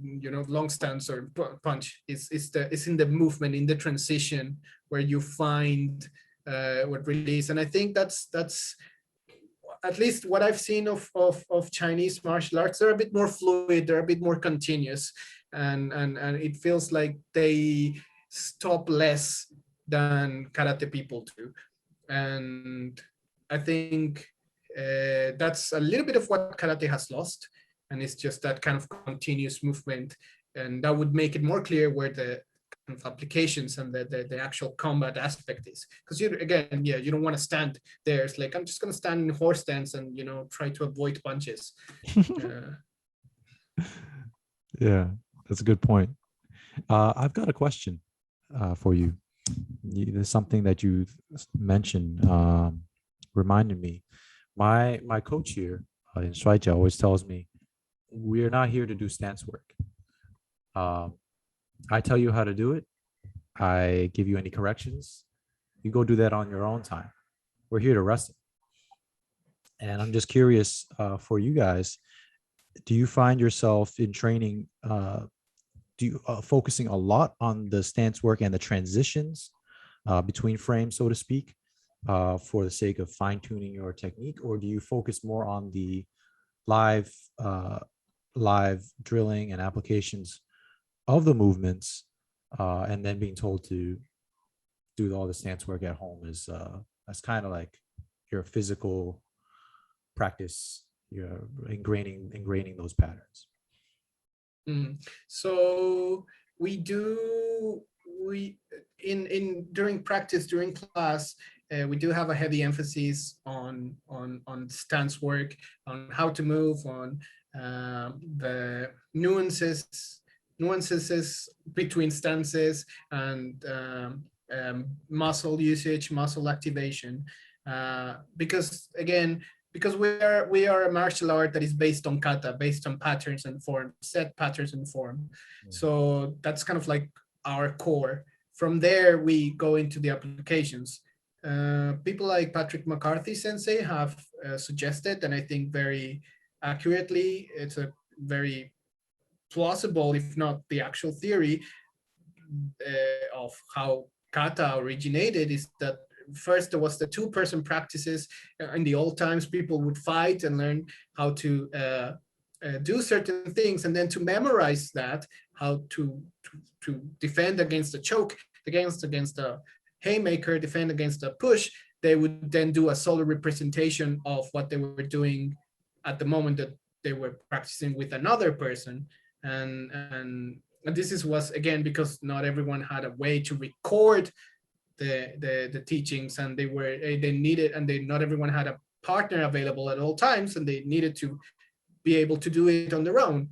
long stance or punch. It's in the movement, in the transition, where you find what really is. And I think that's at least what I've seen of Chinese martial arts. They're a bit more fluid, they're a bit more continuous, and it feels like they stop less than karate people do. And I think that's a little bit of what karate has lost, and it's just that kind of continuous movement, and that would make it more clear where the kind of applications and the actual combat aspect is. Because you don't want to stand there. It's like, I'm just going to stand in horse stance and try to avoid punches. Yeah, that's a good point. I've got a question for you. there's something that you mentioned reminded me. My coach here in Shuri-te always tells me we're not here to do stance work. Um, I tell you how to do it. I give you any corrections. You go do that on your own time. We're here to wrestle. And I'm just curious for you guys, do you find yourself in training, do you focusing a lot on the stance work and the transitions between frames, so to speak, for the sake of fine tuning your technique, or do you focus more on the live live drilling and applications of the movements, and then being told to do all the stance work at home is that's kind of like your physical practice, you're ingraining those patterns. So we do in during practice, during class, we do have a heavy emphasis on stance work, on how to move, on the nuances between stances, and muscle usage, muscle activation, because again, because we are a martial art that is based on kata, based on patterns and form, set patterns and form. So that's kind of like our core. From there, we go into the applications. People like Patrick McCarthy Sensei have suggested, and I think very accurately, it's a very plausible, if not the actual theory of how kata originated, is that first there was the two-person practices. In the old times, people would fight and learn how to do certain things, and then to memorize that, how to defend against a choke, against a haymaker, defend against a push. They would then do a solo representation of what they were doing at the moment that they were practicing with another person. And this was again because not everyone had a way to record the teachings, and they needed, and they not everyone had a partner available at all times, and they needed to be able to do it on their own.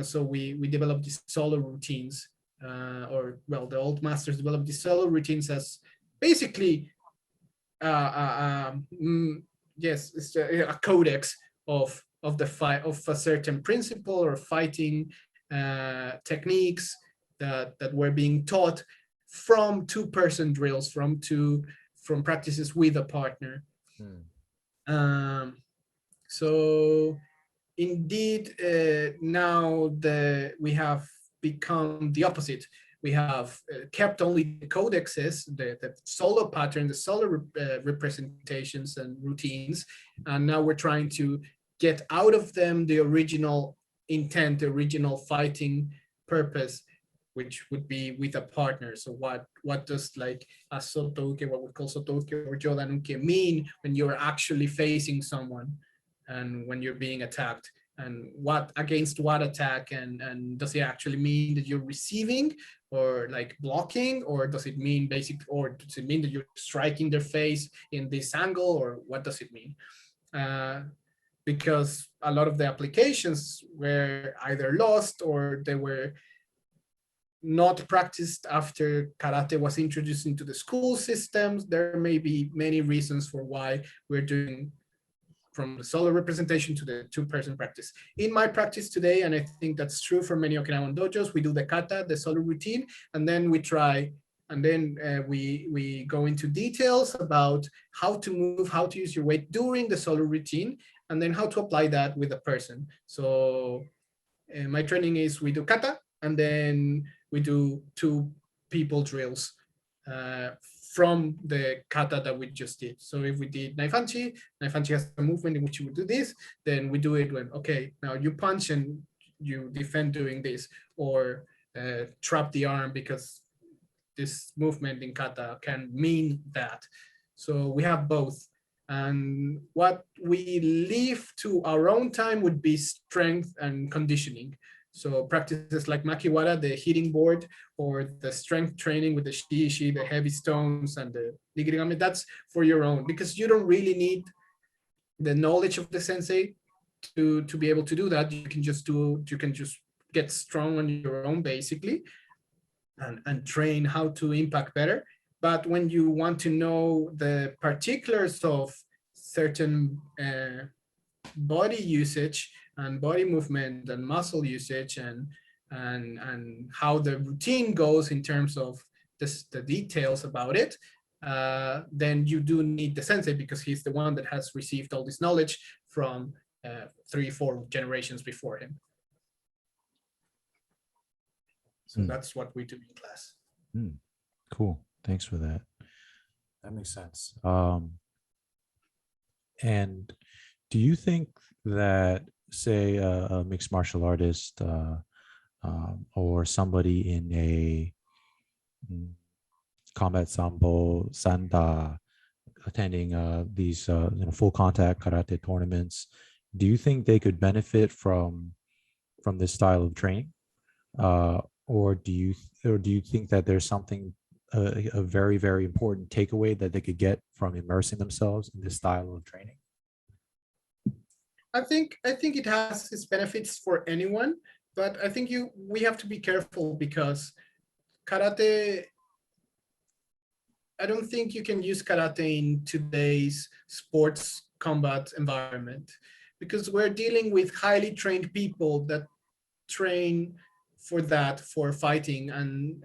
So we developed these solo routines, or well, the old masters developed these solo routines as basically yes, it's a codex of the fight, of a certain principle or fighting techniques that were being taught from two-person drills, from practices with a partner. So indeed, now we have become the opposite. We have kept only the codexes, the solo pattern, the solo representations and routines, and now we're trying to get out of them the original intent, the original fighting purpose, which would be with a partner. So what does like a sotouke, what we call sotouke or jodanuke, mean when you're actually facing someone and when you're being attacked? And what against what attack, and does it actually mean that you're receiving or like blocking, or does it mean or does it mean that you're striking their face in this angle, or what does it mean? Because a lot of the applications were either lost or they were not practiced after karate was introduced into the school systems. There may be many reasons for why we're doing from the solo representation to the two-person practice. In my practice today, and I think that's true for many Okinawan dojos, we do the kata, the solo routine, and then we try, and then we go into details about how to move, how to use your weight during the solo routine, and then how to apply that with a person. So my training is we do kata, and then we do two people drills from the kata that we just did. So if we did naifanchi has a movement in which you would do this, then we do it when, okay, now you punch and you defend doing this, or trap the arm because this movement in kata can mean that. So we have both. And what we leave to our own time would be strength and conditioning. So practices like makiwara, the hitting board, or the strength training with the shiishi, the heavy stones, and the nigirigami, that's for your own, because you don't really need the knowledge of the sensei to be able to do that. You can just get strong on your own, basically, and train how to impact better. But when you want to know the particulars of certain body usage and body movement and muscle usage and how the routine goes in terms of the details about it, then you do need the sensei, because he's the one that has received all this knowledge from 3-4 generations before him. So that's what we do in class. Cool. Thanks for that. That makes sense. And do you think that, say, a mixed martial artist or somebody in a combat sambo, sanda, attending these full contact karate tournaments, do you think they could benefit from this style of training, or do you think that there's something a very, very important takeaway that they could get from immersing themselves in this style of training? I think it has its benefits for anyone, but I think we have to be careful, because karate, I don't think you can use karate in today's sports combat environment, because we're dealing with highly trained people that train for fighting, and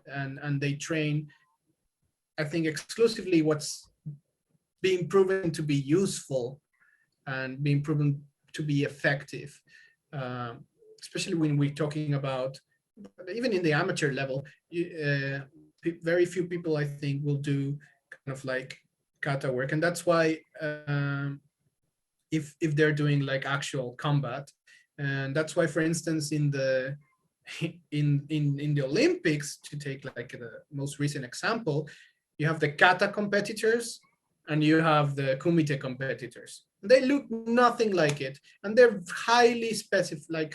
they train, I think, exclusively what's being proven to be useful and being proven to be effective, especially when we're talking about, even in the amateur level, very few people, I think, will do kind of like kata work, and that's why if they're doing like actual combat, and that's why, for instance, in the Olympics, to take like the most recent example, you have the kata competitors and you have the kumite competitors. They look nothing like it, and they're highly specialized.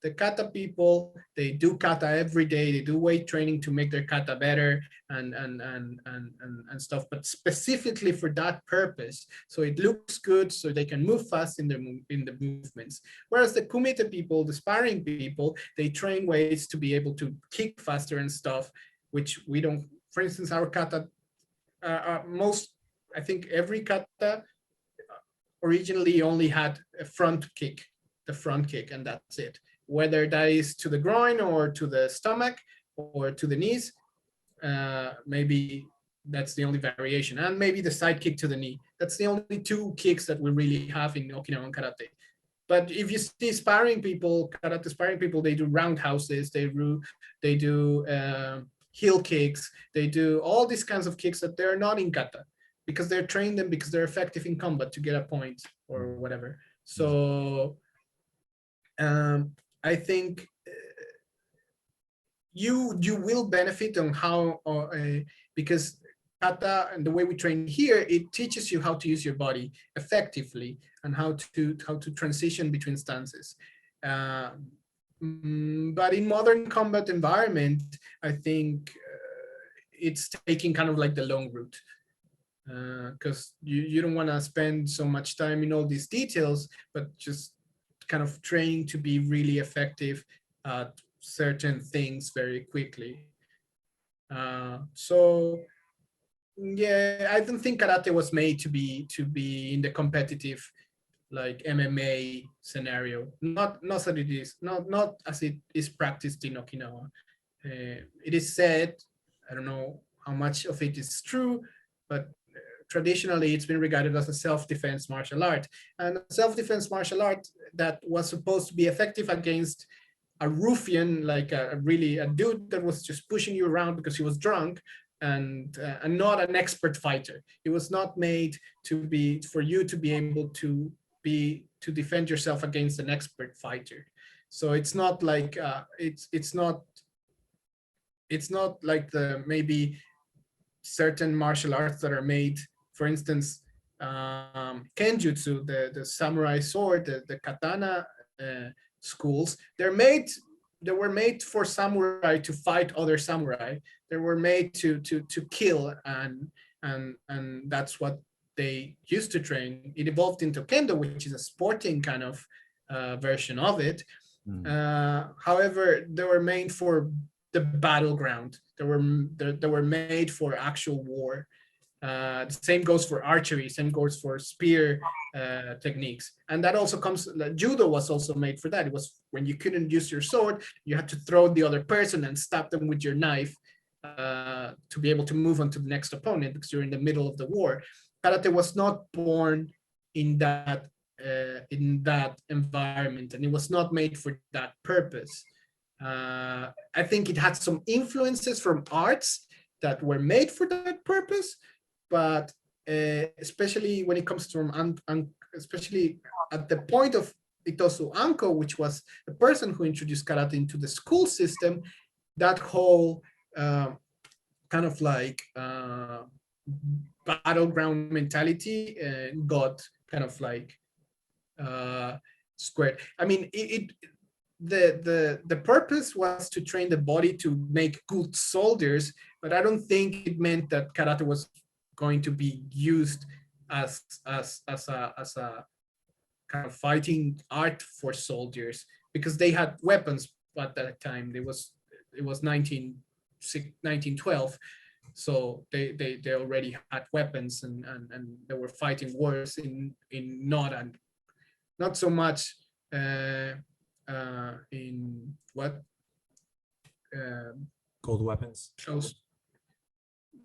The kata people, they do kata every day. They do weight training to make their kata better and stuff, but specifically for that purpose, so it looks good, so they can move fast in the movements. Whereas the kumite people, the sparring people, they train ways to be able to kick faster and stuff, which we don't. For instance, our kata, I think every kata originally only had a front kick, the front kick, and that's it. Whether that is to the groin or to the stomach or to the knees, maybe that's the only variation. And maybe the side kick to the knee. That's the only two kicks that we really have in Okinawan karate. But if you see sparring people, karate sparring people, they do roundhouses, they do heel kicks, they do all these kinds of kicks that they're not in kata, because they're trained them because they're effective in combat to get a point or whatever. So I think you will benefit on how, because kata and the way we train here, it teaches you how to use your body effectively and how to transition between stances. But in modern combat environment, I think it's taking kind of like the long route, because you don't want to spend so much time in all these details, but just kind of training to be really effective at certain things very quickly. So yeah, I don't think karate was made to be in the competitive like MMA scenario. Not that it is not as it is practiced in Okinawa. It is said, I don't know how much of it is true, but traditionally it's been regarded as a self-defense martial art, and a self-defense martial art that was supposed to be effective against a ruffian, like a dude that was just pushing you around because he was drunk, and not an expert fighter. It was not made for you to be able to defend yourself against an expert fighter. So it's not like it's not like the maybe certain martial arts that are made, for instance, kenjutsu, the samurai sword, the katana schools. They were made for samurai to fight other samurai. They were made to kill, and that's what they used to train. It evolved into kendo, which is a sporting kind of version of it. However, they were made for the battleground. they were made for actual war. The same goes for archery, same goes for spear techniques. And that also comes, judo was also made for that. It was when you couldn't use your sword, you had to throw the other person and stab them with your knife to be able to move on to the next opponent, because you're in the middle of the war. Karate was not born in that environment, and it was not made for that purpose. I think it had some influences from arts that were made for that purpose, but especially when it comes from especially at the point of Itosu Anko, which was the person who introduced karate into the school system, that whole kind of like battleground mentality got kind of like squared. I mean, the purpose was to train the body to make good soldiers, but I don't think it meant that karate was going to be used as a kind of fighting art for soldiers, because they had weapons at that time. It was 1912, so they already had weapons, and they were fighting wars in not so much in what Cold weapons. shows.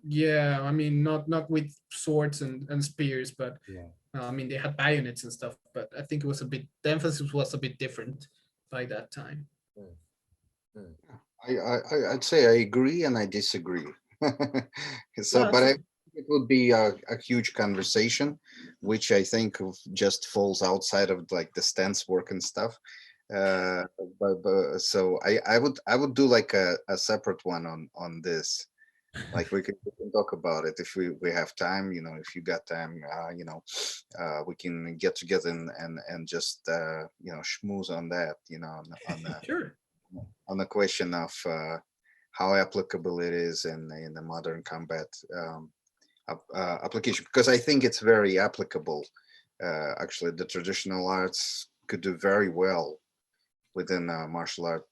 Yeah, I mean, not with swords and spears, but Yeah. I mean, they had bayonets and stuff. But I think it was the emphasis was a bit different by that time. I'd say I agree and I disagree. So, No, but it's- it would be a huge conversation, which I think just falls outside of like the stance work and stuff. But so I would do like a separate one on this. Like we can talk about it if we have time. You know, if you got time, we can get together and just schmooze on that. You know, sure. on the question of how applicable it is in the modern combat application, because I think it's very applicable. Actually, the traditional arts could do very well within martial art,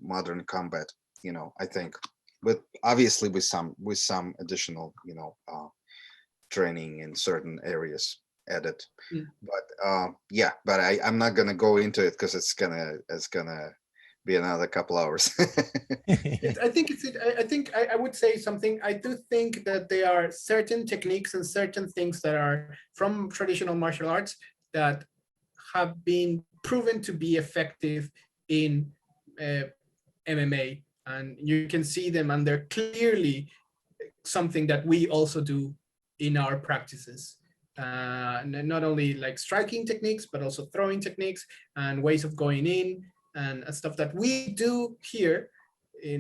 modern combat. You know, I think, but obviously with some additional, training in certain areas added. Mm. But yeah, but I'm not gonna go into it because it's gonna be another couple hours. I think I would say something. I do think that there are certain techniques and certain things that are from traditional martial arts that have been proven to be effective in MMA, and you can see them, and they're clearly something that we also do in our practices. Not only like striking techniques, but also throwing techniques and ways of going in and stuff that we do here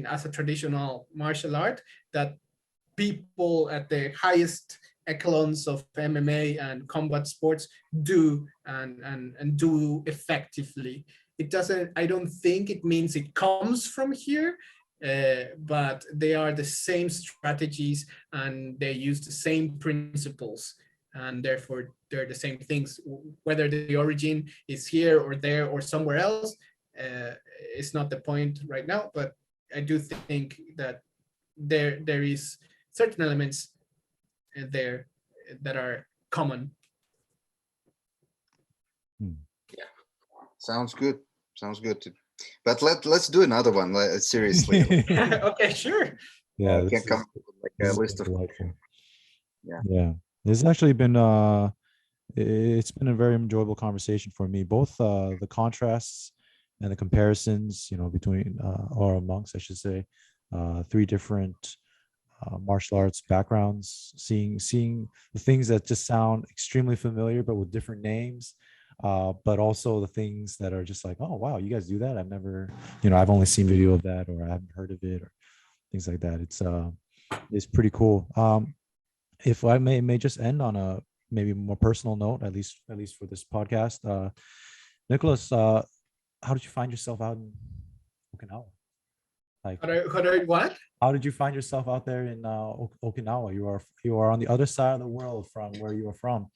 as a traditional martial art that people at the highest echelons of MMA and combat sports do and do effectively. It doesn't, I don't think it means it comes from here, but they are the same strategies and they use the same principles, and therefore they're the same things. Whether the origin is here or there or somewhere else is not the point right now, but I do think that there is certain elements there that are common. Sounds good. Sounds good. But let's do another one. Seriously, Okay, sure. Yeah, I this can't come is- up with like this a is list of. delightful. Yeah. Yeah, it's actually been it's been a very enjoyable conversation for me. Both the contrasts and the comparisons, between or amongst, I should say, three different martial arts backgrounds, seeing the things that just sound extremely familiar but with different names, but also the things that are just like, oh wow, you guys do that. I've never, I've only seen video of that, or I haven't heard of it, or things like that. It's pretty cool. If I may just end on a maybe more personal note, at least for this podcast, Nicholas, how did you find yourself out in Okinawa? Like, What? how did you find yourself out there in Okinawa? You are on the other side of the world from where you are from.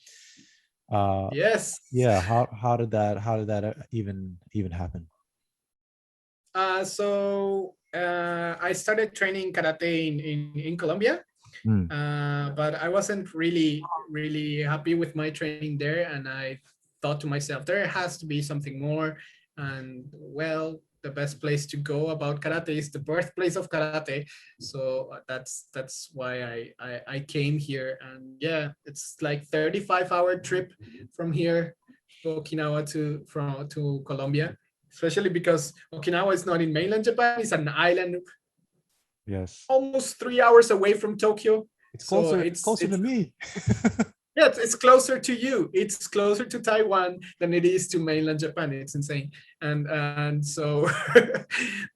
Yes. Yeah. How did that even happen? So I started training karate in Colombia, Mm. but I wasn't really happy with my training there, and I thought to myself, there has to be something more. And well, the best place to go about karate is the birthplace of karate. So that's why I came here, and yeah, it's like 35-hour trip from here to Okinawa to Colombia, especially because Okinawa is not in mainland Japan; it's an island Yes. almost 3 hours away from Tokyo. It's So closer, it's closer to me. yeah, it's closer to you. It's closer to Taiwan than it is to mainland Japan. It's insane. And so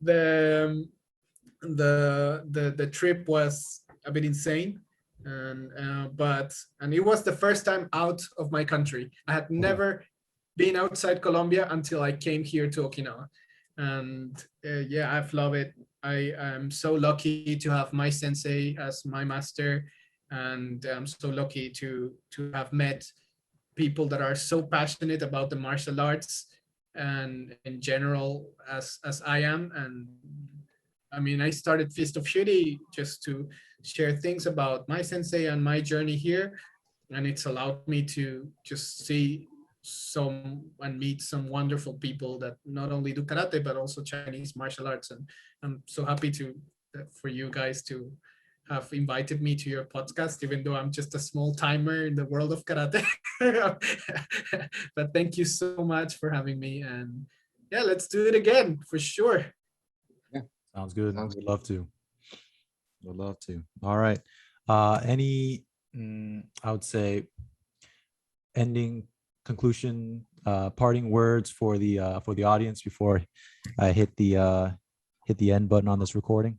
the the trip was a bit insane, and and it was the first time out of my country. I had Okay. never been outside Colombia until I came here to Okinawa, and yeah, I've loved it. I am so lucky to have my sensei as my master, and I'm so lucky to have met people that are so passionate about the martial arts and in general as I am. And I mean, I started Fist of Shuri just to share things about my sensei and my journey here, and it's allowed me to just see some and meet some wonderful people that not only do karate but also Chinese martial arts. And I'm so happy to for you guys to have invited me to your podcast, even though I'm just a small timer in the world of karate. But thank you so much for having me, and yeah, let's do it again for sure. Sounds good. Sounds Would love to. Would love to. All right. Any, I would say, ending conclusion, parting words for the audience before I hit the end button on this recording.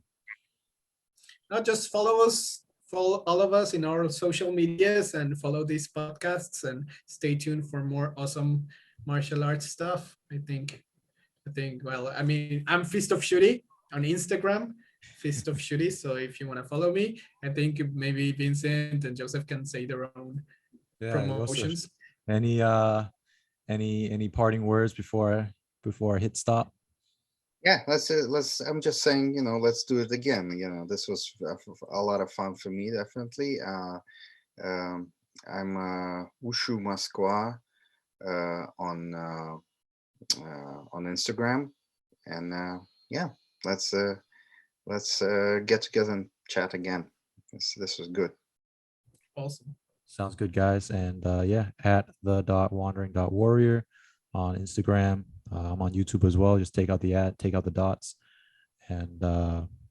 Not just follow us, follow all of us in our social medias, and follow these podcasts, and stay tuned for more awesome martial arts stuff. I think well, I mean, I'm Fist of Shuri on Instagram, Fist of Shuri. So if you want to follow me, I think maybe Vincent and Joseph can say their own Yeah, Joseph. promotions. Any any parting words before I hit stop? Yeah, let's. I'm just saying, let's do it again. This was a lot of fun for me, definitely. Um, I'm Wushu Masqua on Instagram, and yeah, let's get together and chat again. This was good. Awesome. Sounds good, guys. And yeah, at the wandering.warrior on Instagram. I'm on YouTube as well. Just take out the ad, take out the dots. And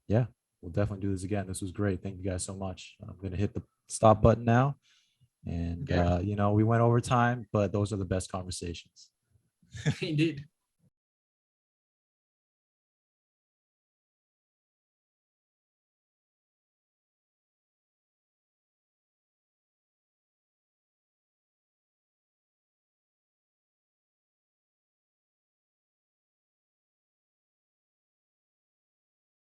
yeah, we'll definitely do this again. This was great. Thank you guys so much. I'm going to hit the stop button now. And, Yeah. we went over time, but those are the best conversations. Indeed.